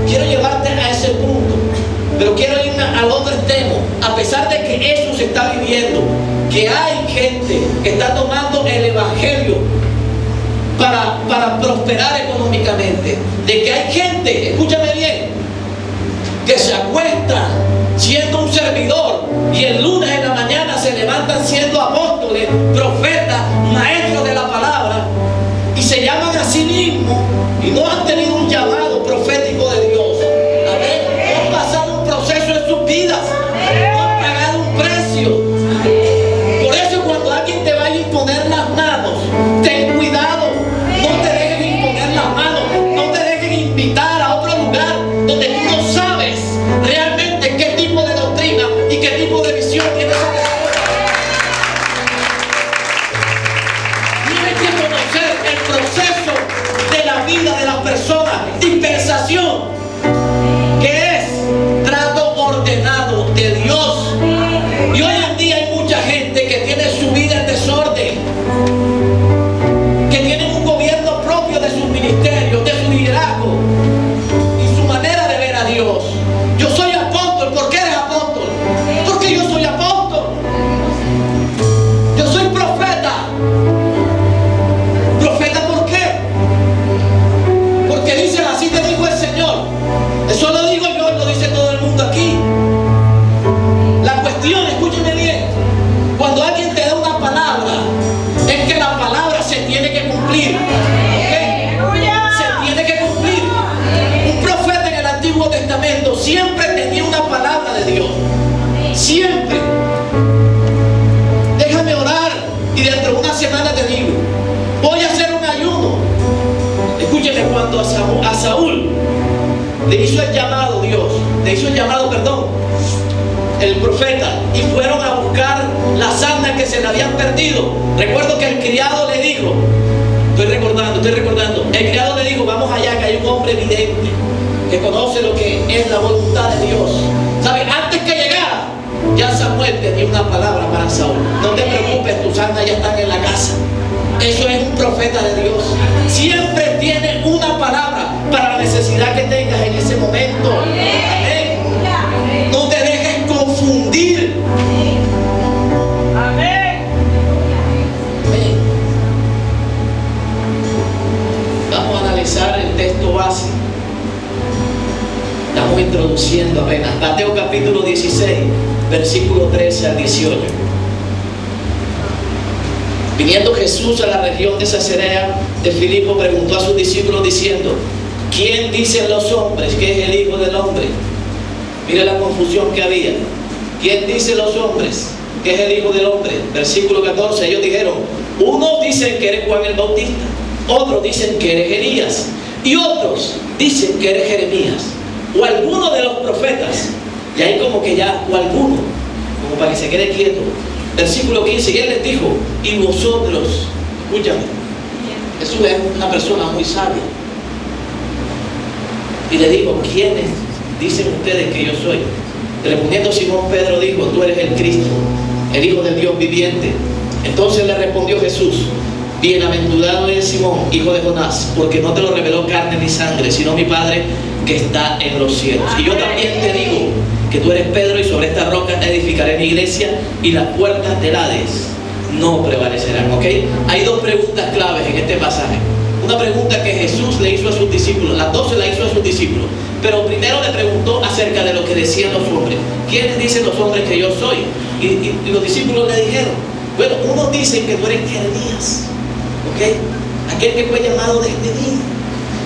quiero llevarte a ese punto, pero quiero irme al otro extremo. A pesar de que eso se está viviendo, que hay gente que está tomando el evangelio para prosperar económicamente, de que hay gente, escúchame bien, que se acuesta siendo un servidor y el lunes en la mañana se levantan siendo apóstoles, profetas, maestros de la palabra, y se llaman a sí mismos y no han tenido un llamado profético de Dios. No han pasado un proceso en sus vidas, no han pagado un precio. Por eso cuando alguien te vaya a imponer las manos, ten cuidado, no te dejen imponer las manos, no te dejen invitar a otro lugar donde tú no sabes realmente qué tipo de doctrina y qué tipo de visión tiene esa persona. y dentro de una semana te digo, voy a hacer un ayuno. Escúcheme, cuando a Saúl le hizo el llamado Dios, el profeta, y fueron a buscar las asnas que se le habían perdido. Recuerdo que el criado le dijo, estoy recordando, el criado le dijo, vamos allá que hay un hombre evidente que conoce lo que es la voluntad de Dios. ¿Sabe? Antes que llegara, ya Samuel tenía una palabra para Saúl. No te preocupes, tus asnas ya están en la casa. Eso es un profeta de Dios. Siempre tiene una palabra para la necesidad que tengas en ese momento. Amén. No te dejes confundir. Amén. Vamos a analizar el texto base. Estamos introduciendo apenas. Mateo capítulo 16, versículo 13 al 18. Viniendo Jesús a la región de Cesarea de Filipo, preguntó a sus discípulos diciendo, ¿quién dicen los hombres que es el Hijo del Hombre? Mire la confusión que había. ¿Quién dice los hombres que es el Hijo del Hombre? Versículo 14, ellos dijeron, unos dicen que eres Juan el Bautista, otros dicen que eres Elías, y otros dicen que eres Jeremías, o alguno de los profetas. Y ahí como que ya, o alguno, como para que se quede quieto. Versículo 15, y él les dijo, y vosotros, escúchame, Jesús es una persona muy sabia. Y le dijo, ¿quiénes dicen ustedes que yo soy? Respondiendo Simón Pedro dijo, tú eres el Cristo, el Hijo del Dios viviente. Entonces le respondió Jesús, bienaventurado eres Simón, hijo de Jonás, porque no te lo reveló carne ni sangre, sino mi Padre que está en los cielos. Y yo también te digo que tú eres Pedro, y sobre esta roca edificaré mi iglesia, y las puertas del Hades no prevalecerán. ¿Ok? Hay dos preguntas claves en este pasaje. Una pregunta que Jesús le hizo a sus discípulos, las dos se la hizo a sus discípulos, pero primero le preguntó acerca de lo que decían los hombres. ¿Quiénes dicen los hombres que yo soy? Y los discípulos le dijeron, bueno, unos dicen que tú eres Jeremías, ¿ok? Aquel que fue llamado desde niño,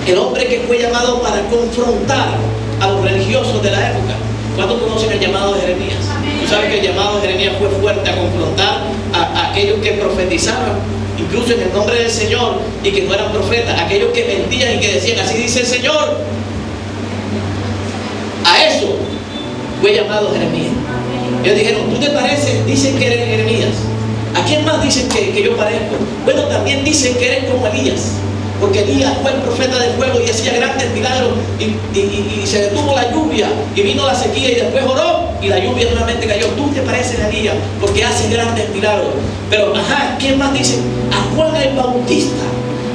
el hombre que fue llamado para confrontar a los religiosos de la época. ¿Cuántos conocen el llamado de Jeremías? Tú sabes que el llamado de Jeremías fue fuerte, a confrontar a aquellos que profetizaban, incluso en el nombre del Señor, y que no eran profetas, aquellos que mentían y que decían, así dice el Señor. A eso fue llamado Jeremías. Ellos dijeron, ¿tú te pareces? Dicen que eres Jeremías. ¿A quién más dicen que yo parezco? Bueno, también dicen que eres como Elías, porque Elías fue el profeta de fuego y hacía grandes milagros, y se detuvo la lluvia y vino la sequía, y después oró y la lluvia nuevamente cayó. Tú te pareces a Elías porque hace grandes milagros. Pero ¿quién más dice? A Juan el Bautista,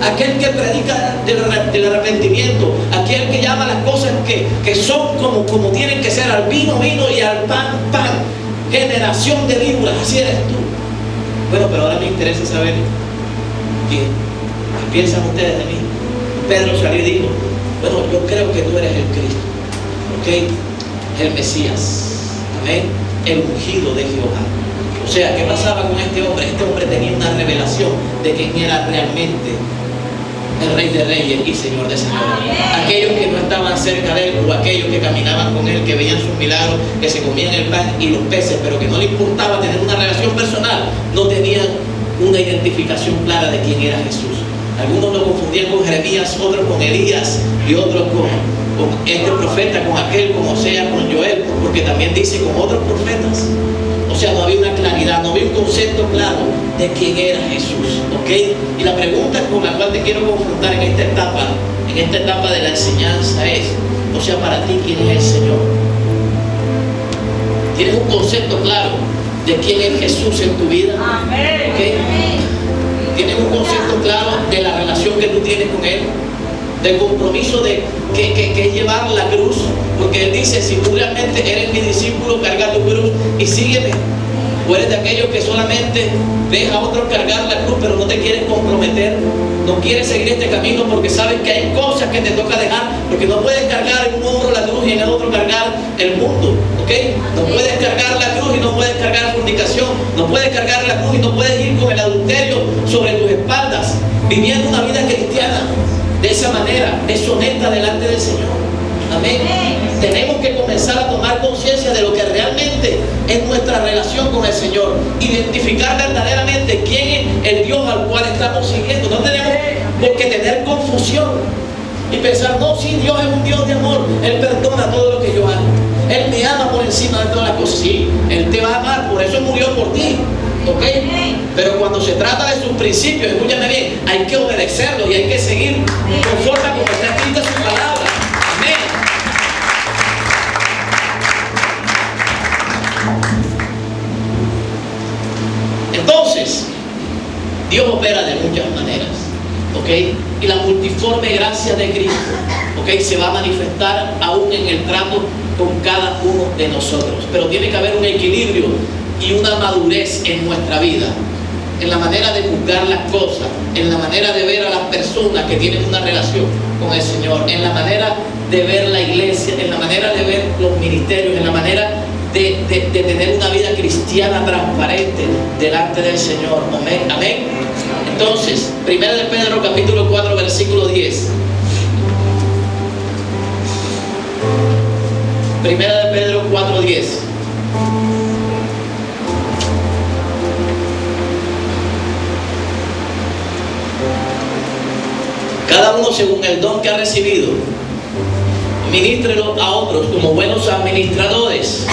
aquel que predica del arrepentimiento, aquel que llama las cosas que son como tienen que ser, al vino y al pan. Generación de víboras, así eres tú. Bueno, pero ahora me interesa saber qué piensan ustedes de mí. Pedro salió y dijo, bueno, yo creo que tú eres el Cristo, ¿ok? El Mesías, amén, el ungido de Jehová. O sea, ¿qué pasaba con este hombre? Este hombre tenía una revelación de quién era realmente el Rey de Reyes y Señor de Señores. Aquellos que no estaban cerca de él, o aquellos que caminaban con él, que veían sus milagros, que se comían el pan y los peces, pero que no le importaba tener una relación personal, no tenían una identificación clara de quién era Jesús. Algunos lo confundían con Jeremías, otros con Elías, y otros con este profeta, con aquel, con Oseas, con Joel, porque también dice con otros profetas. O sea, no había una claridad, no había un concepto claro de quién era Jesús, ¿ok? Y la pregunta con la cual te quiero confrontar en esta etapa de la enseñanza es, o sea, para ti, ¿quién es el Señor? ¿Tienes un concepto claro de quién es Jesús en tu vida? ¿Okay? ¿Tienes un concepto claro de la relación que tú tienes con Él? Del compromiso que es llevar la cruz, porque Él dice, si tú realmente eres mi discípulo, carga tu cruz y sígueme. O eres de aquellos que solamente ves a otros cargar la cruz, pero no te quieres comprometer, no quieres seguir este camino porque sabes que hay cosas que te toca dejar, porque no puedes cargar en un hombro la cruz y en el otro cargar el mundo, ¿ok? No puedes cargar la cruz y no puedes cargar la fornicación, no puedes cargar la cruz y no puedes ir con el adulterio sobre tus espaldas, viviendo una vida cristiana de esa manera, deshonesta delante del Señor. Amén. Tenemos que comenzar a tomar conciencia de lo que realmente es nuestra relación con el Señor, identificar verdaderamente quién estamos siguiendo. No tenemos por qué tener confusión y pensar, no, sí, Dios es un Dios de amor, Él perdona todo lo que yo hago, Él me ama por encima de todas las cosas. Sí, Él te va a amar, por eso murió por ti, ¿ok? Pero cuando se trata de sus principios, escúchame bien, hay que obedecerlos y hay que seguir conforme a como está escrita su palabra. Amén. Entonces, Dios opera de muchas maneras, ¿ok? Y la multiforme gracia de Cristo, ¿ok?, se va a manifestar aún en el trato con cada uno de nosotros. Pero tiene que haber un equilibrio y una madurez en nuestra vida, en la manera de juzgar las cosas, en la manera de ver a las personas que tienen una relación con el Señor, en la manera de ver la iglesia, en la manera de ver los ministerios, en la manera de tener una vida cristiana transparente delante del Señor. Amén. Amén. Entonces, 1 de Pedro capítulo 4 versículo 10. 1 de Pedro 4:10. Cada uno según el don que ha recibido, ministrelo a otros como buenos administradores.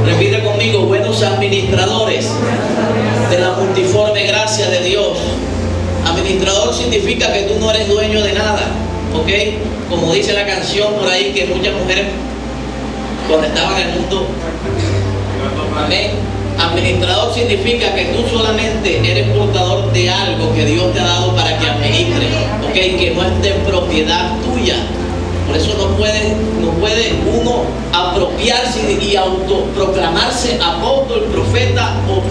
Repite conmigo, buenos administradores de la multiforme gracia de Dios. Administrador significa que tú no eres dueño de nada, ¿ok? Como dice la canción por ahí, que muchas mujeres cuando estaban en el mundo, amén. Administrador significa que tú solamente eres portador de algo que Dios te ha dado para que administres, ¿ok? Que no es de propiedad tuya. Por eso no puede uno apropiarse y autoproclamarse apóstol, profeta, o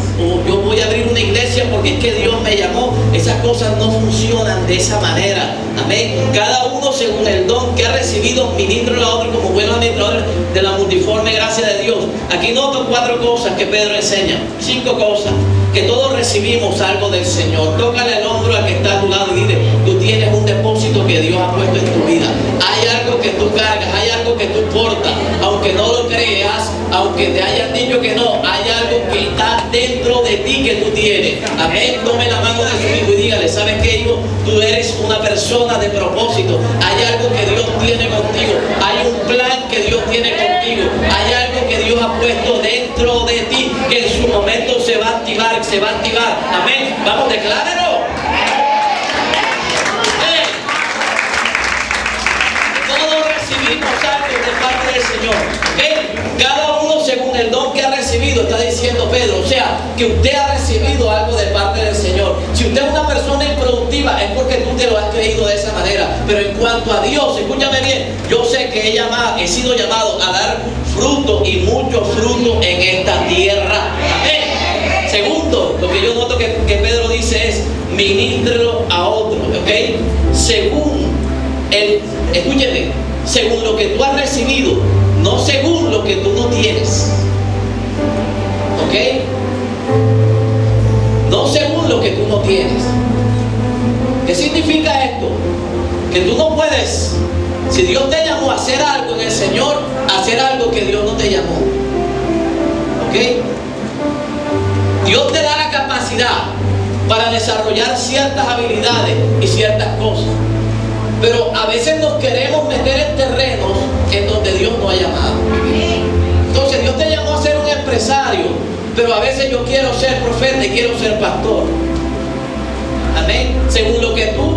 yo voy a abrir una iglesia porque es que Dios me llamó. Esas cosas no funcionan de esa manera. Amén. Cada uno según el don que ha recibido, ministro a otro como buenos administradores de la multiforme gracia de Dios. Aquí noto 4 cosas que Pedro enseña. 5 cosas. Que todos recibimos algo del Señor. Tócale el hombro al que está a tu lado y dile, tú tienes un depósito que Dios ha puesto en tu vida. Hay algo que tú cargas, hay algo que tú portas, aunque no lo creas, aunque te hayan dicho que no, hay algo que está dentro de ti que tú tienes. Amén. Tome la mano de su hijo y dígale, ¿sabes qué, hijo? Tú eres una persona de propósito. Hay algo que Dios tiene contigo. Hay un plan que Dios tiene contigo. Hay algo que Dios ha puesto dentro de ti que en su momento se va a activar, se va a activar. Amén. Vamos, declárelo. Algo de parte del Señor, ¿okay? Cada uno según el don que ha recibido, está diciendo Pedro. O sea, que usted ha recibido algo de parte del Señor. Si usted es una persona improductiva, es porque tú te lo has creído de esa manera. Pero en cuanto a Dios, escúchame bien, yo sé que he sido llamado a dar fruto y mucho fruto en esta tierra. Amén. Segundo, lo que yo noto que Pedro dice es, ministrelo a otros, ¿ok? Escúcheme, según lo que tú has recibido, no según lo que tú no tienes, ¿ok? No según lo que tú no tienes. ¿Qué significa esto? Que tú no puedes, si Dios te llamó a hacer algo en el Señor, hacer algo que Dios no te llamó, ¿ok? Dios te da la capacidad para desarrollar ciertas habilidades y ciertas cosas. Pero a veces nos queremos meter en terrenos en donde Dios no ha llamado. Entonces Dios te llamó a ser un empresario, pero a veces yo quiero ser profeta y quiero ser pastor. Amén. Según lo que tú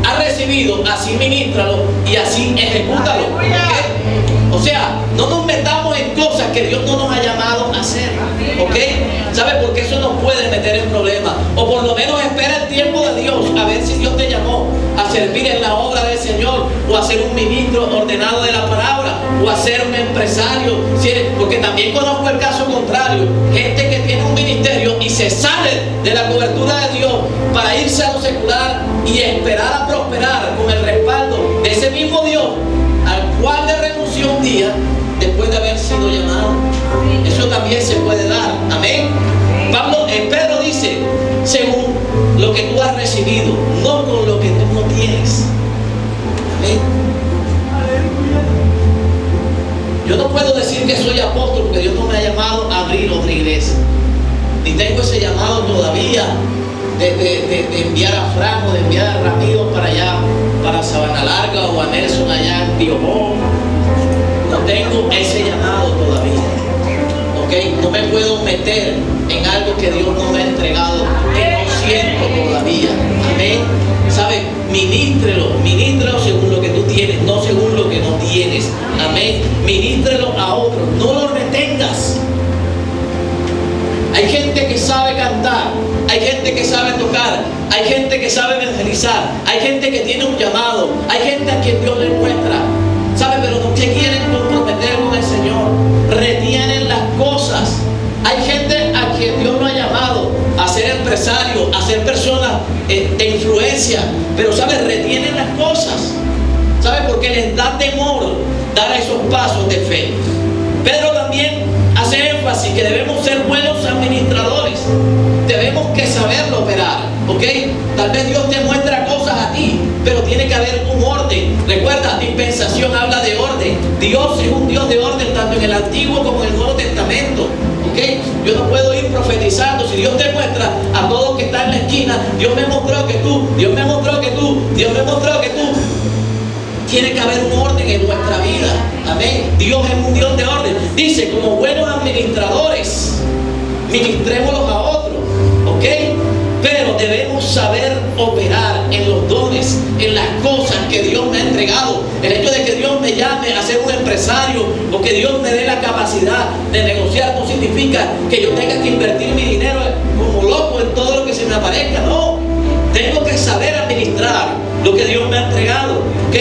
has recibido, así ministralo y así ejecútalo. ¿Okay? O sea, no nos metamos en cosas que Dios no nos ha llamado a hacer. ¿Ok? ¿Sabe? Porque eso nos puede meter en problemas. O por lo menos espera el tiempo de Dios, a ver si Dios te llamó a servir en la obra del Señor, o a ser un ministro ordenado de la palabra, o a ser un empresario. Porque también conozco el caso contrario, gente que tiene un ministerio y se sale de la cobertura de Dios para irse a lo secular y esperar a prosperar con el respaldo de ese mismo Dios al cual le renunció un día después de haber sido llamado. Eso también se puede dar. Amén. Pedro dice, según lo que tú has recibido, no con lo que tú no tienes. Amén. Yo no puedo decir que soy apóstol porque Dios no me ha llamado a abrir otra iglesia, ni tengo ese llamado todavía, de enviar a Franco, de enviar a Ramiro para allá, para Sabana Larga, o a Nelson allá en Piojón. No tengo ese llamado todavía. ¿Ok? No me puedo meter en algo que Dios no me ha entregado, que no siento todavía. Amén. ¿Sabe? Ministrelo según lo que tú tienes, no según lo que no tienes. Amén. Ministrelo a otros, no lo retengas. Hay gente que sabe cantar, hay gente que sabe tocar, hay gente que sabe evangelizar, hay gente que tiene un llamado, hay gente a quien Dios le muestra, ¿sabe? Pero no se quieren comprometer con el Señor, retienen las cosas. Hay gente a quien Dios no ha llamado a ser empresario, a ser personas de influencia, pero ¿sabe? Retienen las cosas, ¿sabe? Porque les da temor dar esos pasos de fe. Pedro también hace énfasis que debemos ser buenos administradores, debemos que saberlo operar, ¿ok? Tal vez Dios te muestra cosas a ti, pero tiene que haber un orden. Recuerda, dispensación habla de orden. Dios es un Dios de orden tanto en el Antiguo como en el Nuevo Testamento, ¿ok? Yo no puedo ir profetizando. Si Dios te muestra a todo que está en la esquina, Dios me mostró que tú, Dios me mostró que tú, Dios me mostró que tú. Tiene que haber un orden en nuestra vida. Amén. Dios es un Dios de orden. Dice, como buenos administradores, ministrémoslos a otros. ¿Ok? Pero debemos saber operar en los dones, en las cosas que Dios me ha entregado. El hecho de que Dios me llame a ser un empresario o que Dios me dé la capacidad de negociar no significa que yo tenga que invertir mi dinero como loco en todo lo que se me aparezca. No. Tengo que saber administrar lo que Dios me ha entregado. ¿Ok?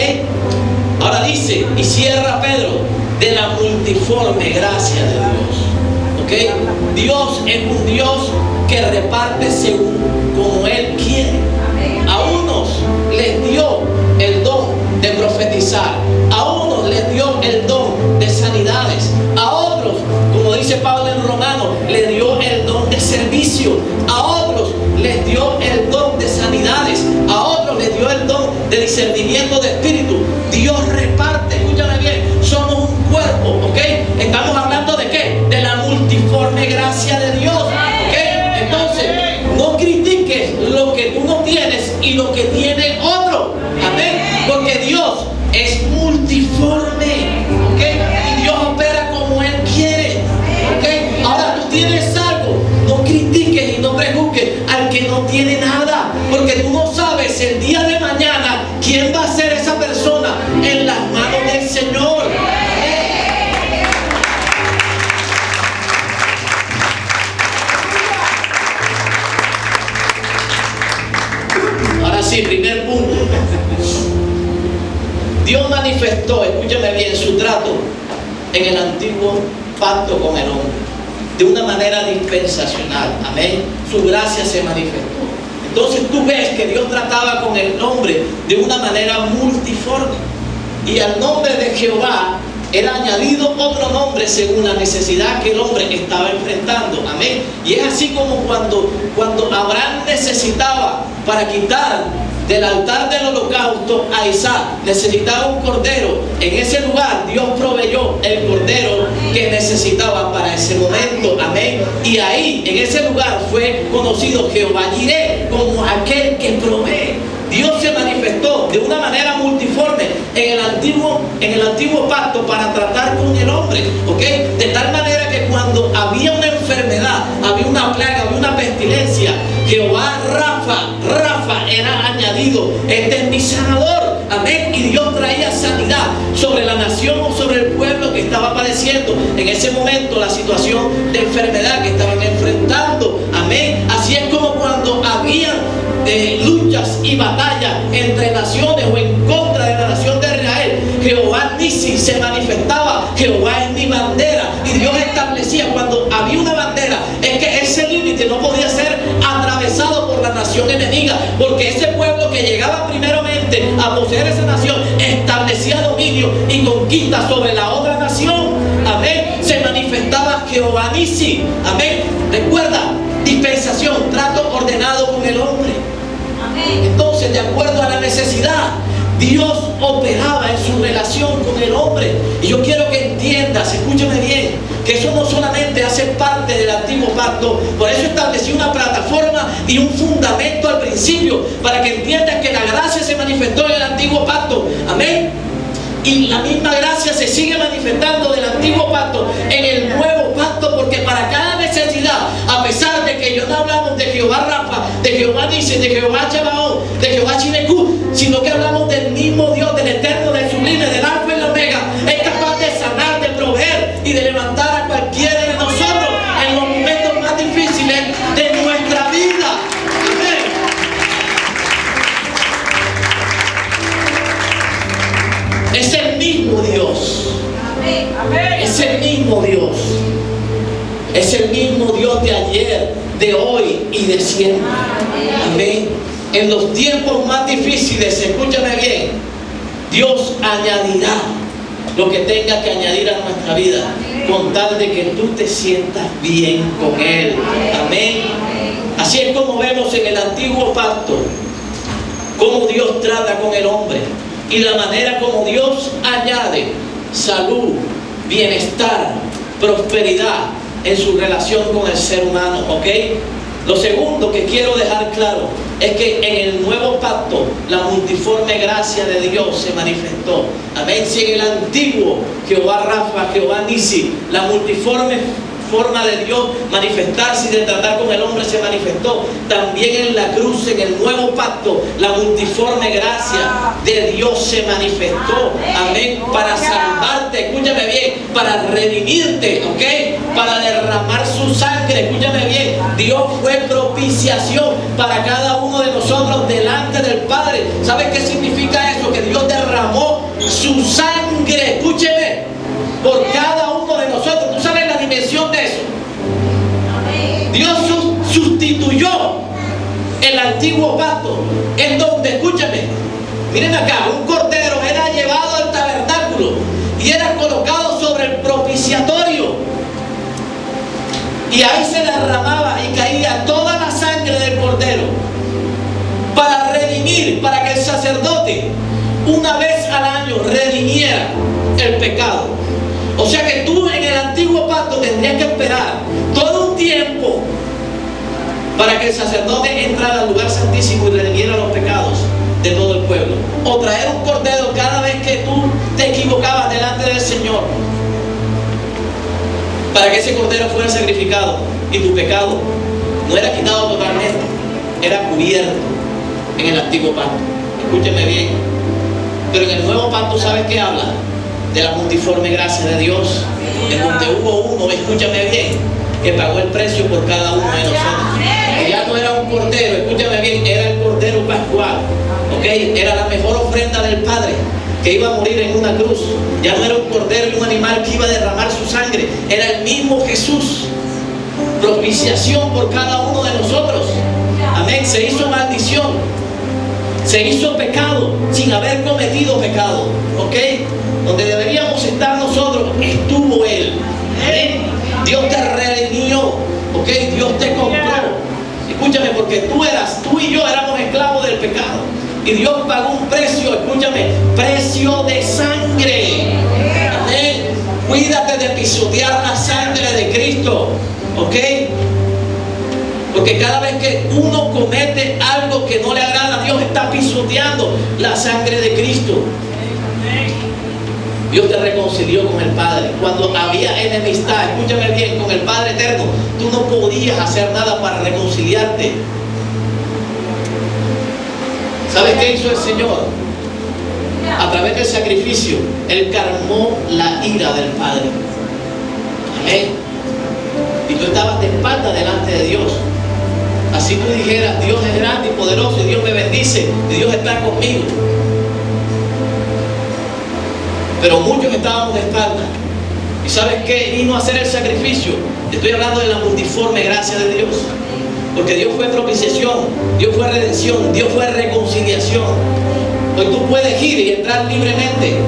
Ahora dice, y cierra Pedro, de la multiforme gracia de Dios. ¿Ok? Dios es un Dios que reparte según como Él quiere. A unos les dio el don de profetizar, a unos les dio el don de sanidades, a otros, como dice Pablo en Romanos, le dio el don de servicio, a otros les dio el don de sanidades, a otros les dio el don de discernimiento de espíritu. Dios reparte, escúchame bien, somos un cuerpo, ¿ok? Estamos hablando de ¿qué? De la multiforme gracia de Dios, ¿ok? Entonces, no critiques lo que tú no tienes y lo que tiene otro, amén, porque Dios es multiforme, ¿ok? Y Dios opera como Él quiere, ¿ok? Ahora tú tienes algo, no critiques y no prejuzgues al que no tiene nada, porque tú no sabes el día de mañana quién va a ser esa persona en las manos del Señor. Ahora sí, primer punto. Dios manifestó, escúchame bien, su trato en el antiguo pacto con el hombre de una manera dispensacional. Amén. Su gracia se manifestó. Entonces tú ves que Dios trataba con el hombre de una manera multiforme. Y al nombre de Jehová era añadido otro nombre según la necesidad que el hombre estaba enfrentando. Amén. Y es así como cuando Abraham necesitaba para quitar del altar del holocausto a Isaac, necesitaba un cordero. En ese lugar Dios proveyó el cordero que necesitaba para ese momento. Amén. Y ahí, en ese lugar, fue conocido Jehová Jireh como aquel que provee. Dios se manifestó de una manera multiforme en el antiguo pacto para tratar con el hombre, ¿ok? De tal manera que cuando había una enfermedad, había una plaga, había una pestilencia, Jehová Rafa era añadido. Este es mi sanador, amén. Y Dios traía sanidad sobre la nación o sobre el pueblo que estaba padeciendo en ese momento la situación de enfermedad que estaban enfrentando, amén. Así es como cuando había luchas y batallas entre naciones o en contra de la nación de Israel, Jehová Nisi se manifestaba. Jehová es mi bandera, y Dios establecía cuando había una bandera, es que ese límite no podía ser atravesado por la nación enemiga, porque ese pueblo que llegaba primeramente a poseer esa nación establecía dominio y conquista sobre la otra nación. Amén. Se manifestaba Jehová Nisi. Amén. Recuerda, dispensación, trato ordenado con el hombre. Entonces, de acuerdo a la necesidad, Dios operaba en su relación con el hombre. Y yo quiero que entiendas, escúchame bien, que eso no solamente hace parte del antiguo pacto, por eso estableció una plataforma y un fundamento al principio, para que entiendas que la gracia se manifestó en el antiguo pacto. Amén. Y la misma gracia se sigue manifestando del antiguo pacto en el nuevo pacto, porque para cada necesidad, a pesar de que yo no hablamos de Jehová Rafa, de Jehová Nisi, de Jehová Chabaón, de Jehová Chinecú, sino que hablamos del mismo Dios, del eterno, del sublime, del alfa y el omega, es capaz de sanar, de proveer y de levantar a cualquiera de nosotros en los momentos más difíciles de nuestra vida. Amén. Es el mismo Dios. Es el mismo Dios. Es el mismo Dios de ayer, de hoy y de siempre. Amén. En los tiempos más difíciles, escúchame bien, Dios añadirá lo que tenga que añadir a nuestra vida, con tal de que tú te sientas bien con Él. Amén. Así es como vemos en el antiguo pacto cómo Dios trata con el hombre y la manera como Dios añade salud, bienestar, prosperidad en su relación con el ser humano. ¿Ok? Lo segundo que quiero dejar claro es que en el nuevo pacto la multiforme gracia de Dios se manifestó. Amén. Si en el antiguo Jehová Rafa, Jehová Nisi, la multiforme forma de Dios manifestarse y de tratar con el hombre se manifestó, también en la cruz, en el nuevo pacto, la multiforme gracia de Dios se manifestó. Amén. Para salvarte, escúchame bien, para redimirte, ¿ok? Para derramar su sangre, escúchame bien. Dios fue propiciación para cada uno de nosotros delante del Padre. ¿Sabes qué significa eso? Que Dios derramó su sangre, escúcheme, por cada uno de nosotros. ¿Tú sabes la dimensión de eso? Dios sustituyó el antiguo pacto, en donde, escúchame, miren acá, un cordero era llevado al tabernáculo y era colocado sobre el propiciatorio, y ahí se derramaba y caía toda la sangre del cordero para redimir, para que el sacerdote una vez al año redimiera el pecado. O sea que tú en el antiguo pacto tendrías que esperar todo un tiempo para que el sacerdote entrara al lugar santísimo y redimiera los pecados de todo el pueblo, o traer un cordero cada vez que tú te equivocabas delante del Señor, para que ese cordero fuera sacrificado y tu pecado no era quitado totalmente, era cubierto en el antiguo pacto. Escúcheme bien. Pero en el nuevo pacto, ¿sabes qué habla? De la multiforme gracia de Dios, en donde hubo uno, escúchame bien, que pagó el precio por cada uno de nosotros. Y ya no era un cordero, escúchame bien, era el cordero pascual, ¿ok? Era la mejor ofrenda del Padre, que iba a morir en una cruz. Ya no era un cordero y un animal que iba a derramar su sangre, era el mismo Jesús, propiciación por cada uno de nosotros. Amén. Se hizo maldición, se hizo pecado sin haber cometido pecado, ¿ok? Donde deberíamos estar nosotros, estuvo Él. ¿Eh? Dios te redimió, ¿ok? Dios te compró. Escúchame, porque tú y yo éramos esclavos del pecado, y Dios pagó un precio, escúchame, precio de sangre. Amén. Cuídate de pisotear la sangre de Cristo, ¿ok? Porque cada vez que uno comete algo que no le agrada a Dios, está pisoteando la sangre de Cristo. Dios te reconcilió con el Padre. Cuando había enemistad, escúchame bien, con el Padre eterno, tú no podías hacer nada para reconciliarte. ¿Sabes qué hizo el Señor? A través del sacrificio, Él calmó la ira del Padre. Amén. Y tú estabas de espalda delante de Dios. Así tú dijeras, Dios es grande y poderoso, y Dios me bendice, y Dios está conmigo. Pero muchos estábamos de espalda. ¿Y sabes qué vino a hacer el sacrificio? Estoy hablando de la multiforme gracia de Dios. Porque Dios fue propiciación, Dios fue redención, Dios fue reconciliación. Hoy tú puedes ir y entrar libremente,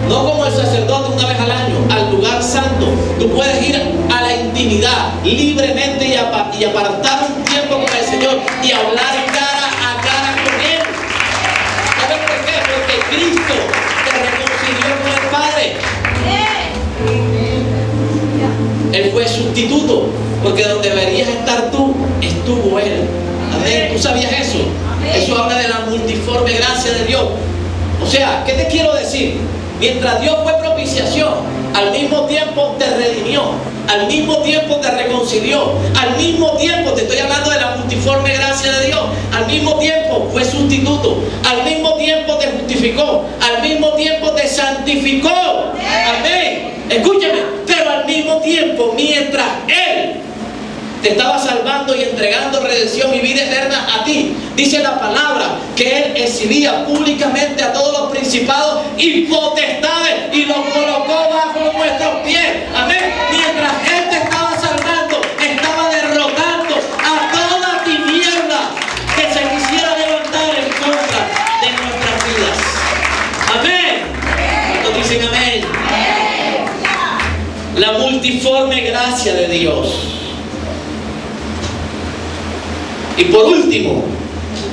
no como el sacerdote una vez al año, al lugar santo. Tú puedes ir a la intimidad libremente y apartar un tiempo con el Señor y hablar cara a cara con Él. ¿Sabes por qué? Porque Cristo te reconcilió con el Padre. propiciación. O sea, ¿qué te quiero decir? Mientras Dios fue propiciación, al mismo tiempo te redimió, al mismo tiempo te reconcilió, al mismo tiempo, te estoy hablando de la multiforme gracia de Dios, al mismo tiempo fue sustituto, al mismo tiempo te justificó, al mismo tiempo te santificó. Amén. Escúchame, pero al mismo tiempo, mientras Él te estaba salvando y entregando redención y vida eterna a ti, dice la palabra que Él exhibía públicamente a todos los principados y potestades y los colocó bajo nuestros pies. Amén. Mientras Él te estaba salvando, estaba derrotando a toda tiniebla que se quisiera levantar en contra de nuestras vidas. Amén. ¿Cuántos dicen amén? La multiforme gracia de Dios. Y por último,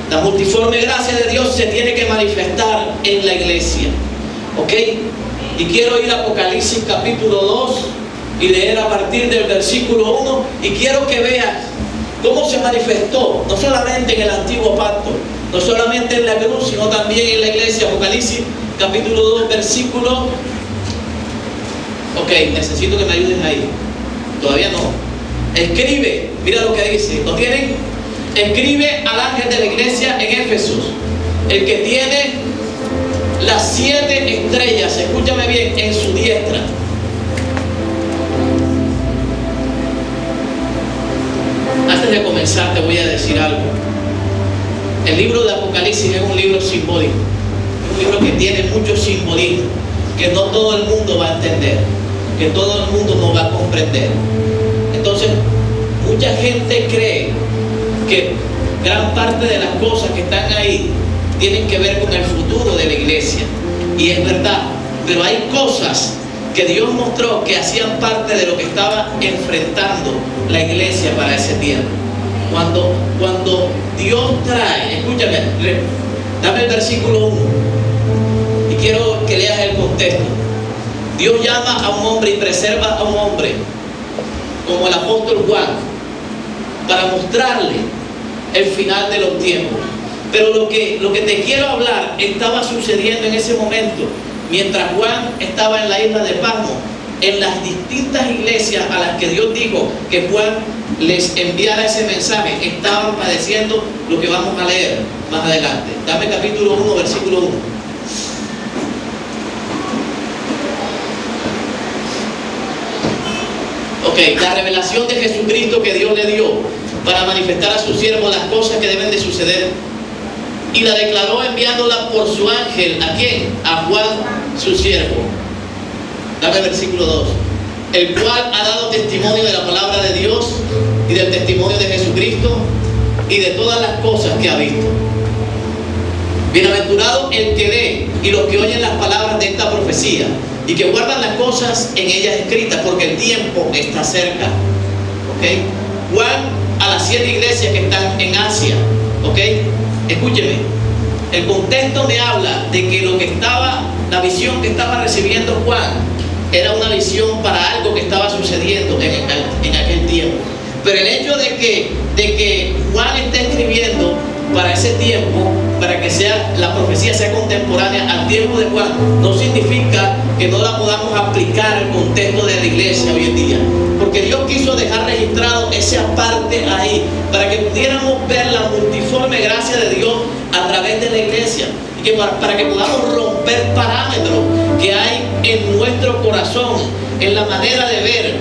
la multiforme gracia de Dios se tiene que manifestar en la iglesia. ¿Ok? Y quiero ir a Apocalipsis capítulo 2 y leer a partir del versículo 1. Y quiero que veas cómo se manifestó, no solamente en el antiguo pacto, no solamente en la cruz, sino también en la iglesia. Apocalipsis capítulo 2, versículo. Ok, necesito que me ayudes ahí. Todavía no. Escribe, mira lo que dice. ¿Lo tienen? Escribe al ángel de la iglesia en Éfeso, el que tiene las 7 estrellas, escúchame bien, en su diestra. Antes de comenzar te voy a decir algo. El libro de Apocalipsis es un libro simbólico, es un libro que tiene mucho simbolismo, que no todo el mundo va a entender, que todo el mundo no va a comprender. Entonces, mucha gente cree que gran parte de las cosas que están ahí tienen que ver con el futuro de la iglesia. Y es verdad, pero hay cosas que Dios mostró que hacían parte de lo que estaba enfrentando la iglesia para ese tiempo. Cuando Dios trae, escúchame, dame el versículo 1 y quiero que leas el contexto. Dios llama a un hombre y preserva a un hombre como el apóstol Juan para mostrarle el final de los tiempos. Pero lo que te quiero hablar estaba sucediendo en ese momento, mientras Juan estaba en la isla de Patmos, en las distintas iglesias a las que Dios dijo que Juan les enviara ese mensaje, estaban padeciendo lo que vamos a leer más adelante. Dame capítulo 1, versículo 1. Ok, la revelación de Jesucristo que Dios le dio para manifestar a sus siervos las cosas que deben de suceder, y la declaró enviándola por su ángel. ¿A quién? A Juan, su siervo. Dame versículo 2. El cual ha dado testimonio de la palabra de Dios y del testimonio de Jesucristo y de todas las cosas que ha visto. Bienaventurado el que lee y los que oyen las palabras de esta profecía y que guardan las cosas en ellas escritas, porque el tiempo está cerca. ¿Ok? Juan a las 7 iglesias que están en Asia. ¿Ok? Escúcheme. El contexto me habla de que la visión que estaba recibiendo Juan era una visión para algo que estaba sucediendo en aquel tiempo. Pero el hecho de que Juan esté escribiendo para ese tiempo, para que la profecía sea contemporánea al tiempo de Juan, no significa que no la podamos aplicar al contexto de la iglesia hoy en día. Porque Dios quiso dejar registrado esa parte ahí, para que pudiéramos ver la multiforme gracia de Dios a través de la iglesia. Y que para que podamos romper parámetros que hay en nuestro corazón, en la manera de ver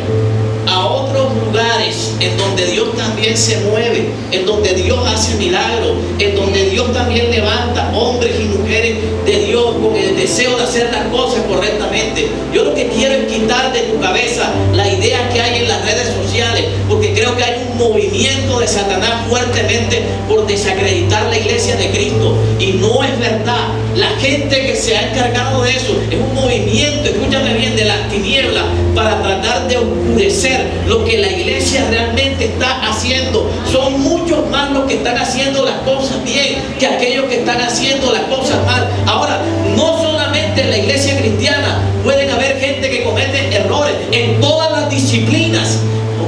a otros lugares en donde Dios también se mueve, en donde Dios hace milagros, en donde Dios también levanta hombres y mujeres de Dios con el deseo de hacer las cosas correctamente. Yo lo que quiero es quitar de tu cabeza la idea que hay en las redes sociales, porque creo que hay un movimiento de Satanás fuertemente por desacreditar la iglesia de Cristo, y no es verdad. La gente que se ha encargado de eso es un movimiento, escúchame bien, de las tinieblas para tratar de oscurecer lo que la iglesia realmente está haciendo. Son muchos más los que están haciendo las cosas bien que aquellos que están haciendo las cosas mal. Ahora, no solamente en la iglesia cristiana pueden haber gente que comete errores, en todas las disciplinas.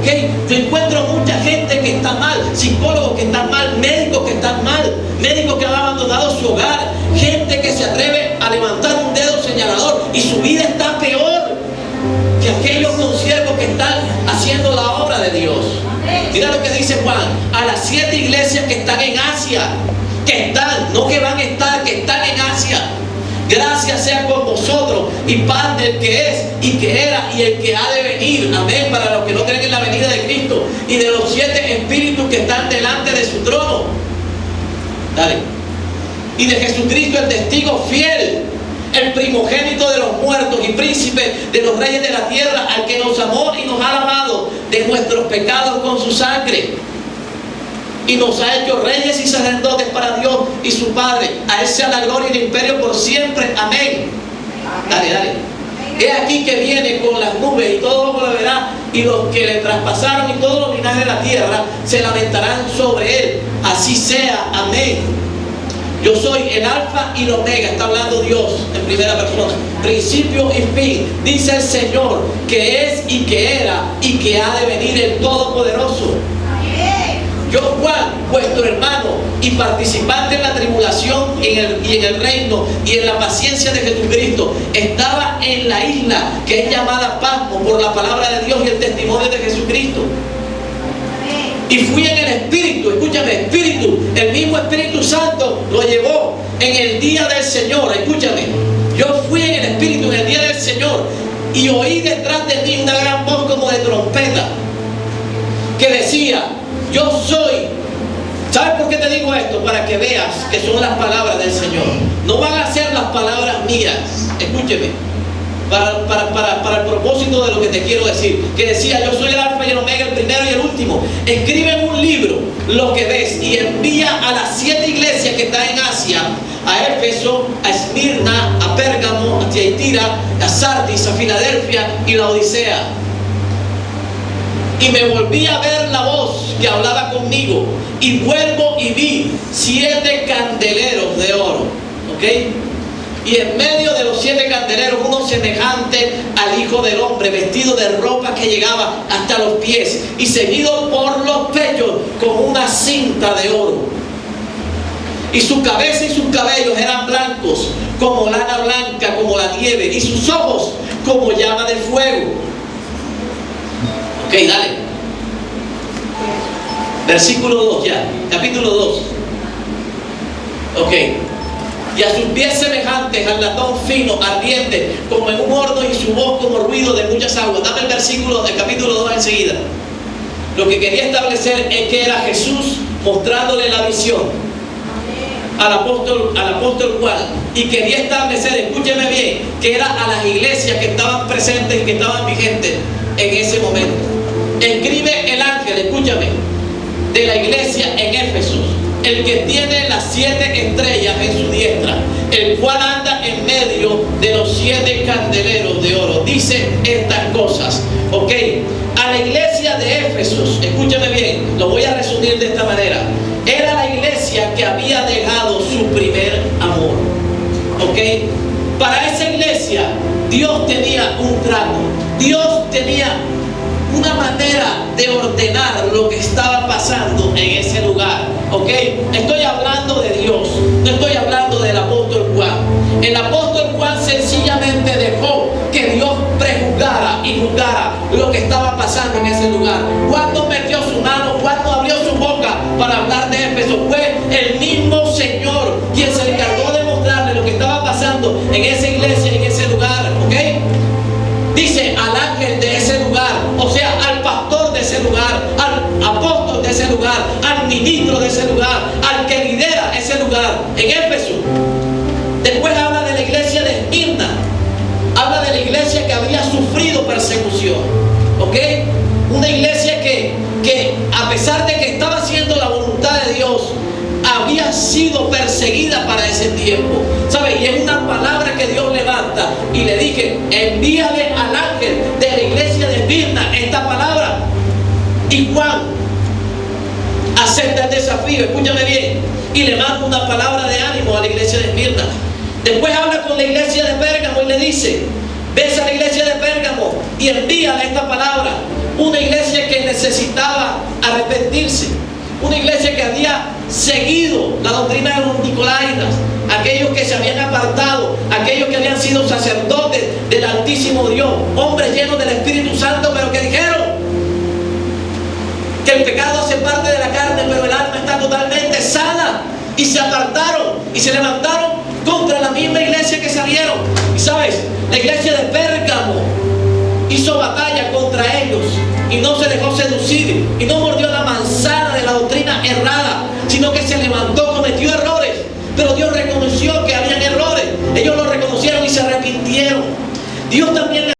¿Okay? Yo encuentro mucha gente que está mal, psicólogos que están mal, médicos que están mal, médicos que han abandonado su hogar, gente que están en Asia, que están, no que van a estar, que están en Asia. Gracias sea con vosotros y paz del que es y que era y el que ha de venir. Amén. Para los que no creen en la venida de Cristo y de los 7 espíritus que están delante de su trono. Dale. Y de Jesucristo el testigo fiel, el primogénito de los muertos y príncipe de los reyes de la tierra, al que nos amó y nos ha lavado de nuestros pecados con su sangre. Y nos ha hecho reyes y sacerdotes para Dios y su Padre. A Él sea la gloria y el imperio por siempre. Amén. Dale, dale. He aquí que viene con las nubes y todo lo verá, y los que le traspasaron y todos los linajes de la tierra se lamentarán sobre Él. Así sea. Amén. Yo soy el alfa y el omega, está hablando Dios en primera persona, principio y fin, dice el Señor, que es y que era y que ha de venir el Todopoderoso. Yo, Juan, vuestro hermano y participante en la tribulación y en el reino y en la paciencia de Jesucristo, estaba en la isla que es llamada Pasmo por la palabra de Dios y el testimonio de Jesucristo. Y fui en el Espíritu, escúchame, Espíritu, el mismo Espíritu Santo lo llevó en el día del Señor, escúchame. Yo fui en el Espíritu en el día del Señor y oí detrás de mí una gran voz como de trompeta que decía: yo soy. ¿Sabes por qué te digo esto? Para que veas que son las palabras del Señor. No van a ser las palabras mías. Escúcheme. Para el propósito de lo que te quiero decir. Que decía: yo soy el alfa y el omega, el primero y el último. Escribe en un libro lo que ves y envía a las 7 iglesias que están en Asia: a Éfeso, a Esmirna, a Pérgamo, a Tiatira, a Sardis, a Filadelfia y la Odisea. Y me volví a ver la voz que hablaba conmigo, y vuelvo y vi 7 candeleros de oro, ¿ok? Y en medio de los 7 candeleros, uno semejante al Hijo del Hombre, vestido de ropa que llegaba hasta los pies y ceñido por los pechos con una cinta de oro. Y su cabeza y sus cabellos eran blancos como lana blanca, como la nieve, y sus ojos como llama de fuego. Ok, dale. Versículo 2 ya, capítulo 2. Ok. Y a sus pies semejantes al latón fino, ardiente, como en un horno, y su voz como ruido de muchas aguas. Dame el versículo del capítulo 2 enseguida. Lo que quería establecer es que era Jesús mostrándole la visión al apóstol Juan. Y quería establecer, escúcheme bien, que era a las iglesias que estaban presentes y que estaban vigentes en ese momento. Escribe el ángel, escúchame, de la iglesia en Éfeso, el que tiene las 7 estrellas en su diestra, el cual anda en medio de los 7 candeleros de oro. Dice estas cosas, ok. A la iglesia de Éfeso, escúchame bien, lo voy a resumir de esta manera. Era la iglesia que había dejado su primer amor, ok. Para esa iglesia Dios tenía un trato, Dios tenía una manera de ordenar lo que estaba pasando en ese lugar, ¿ok? Estoy hablando de Dios, no estoy hablando del apóstol Juan. El apóstol Juan sencillamente dejó que Dios prejuzgara y juzgara lo que estaba pasando en ese lugar. Juan no metió su mano, Juan no abrió su boca para hablar de Éfeso. Fue el mismo Señor quien se encargó de mostrarle lo que estaba pasando en esa iglesia, en ese lugar, ¿ok? Dice al ángel de ese lugar, o sea, al pastor de ese lugar, al apóstol de ese lugar, al ministro de ese lugar, al que lidera ese lugar en Éfeso. Después habla de la iglesia de Esmirna, habla de la iglesia que había sufrido persecución, ¿ok? Una iglesia que a pesar de que estaba haciendo la voluntad de Dios, había sido perseguida para ese tiempo, ¿sabe? Y es una palabra que Dios levanta, y le dije: envíale al ángel de la iglesia de Esmirna esta palabra. Y Juan acepta el desafío, escúchame bien, y le manda una palabra de ánimo a la iglesia de Esmirna. Después habla con la iglesia de Pérgamo y le dice: ves a la iglesia de Pérgamo y envíale esta palabra. Una iglesia que necesitaba arrepentirse, una iglesia que había seguido la doctrina de los nicolaitas, aquellos que se habían apartado, aquellos que habían sido sacerdotes del Altísimo Dios, hombres llenos del Espíritu Santo, pero que dijeron: que el pecado hace parte de la carne, pero el alma está totalmente sana. Y se apartaron y se levantaron contra la misma iglesia que salieron. Y sabes, la iglesia de Pérgamo hizo batalla contra ellos y no se dejó seducir y no mordió la manzana de la doctrina errada, sino que se levantó, cometió errores, pero Dios reconoció que habían errores. Ellos lo reconocieron y se arrepintieron. Dios también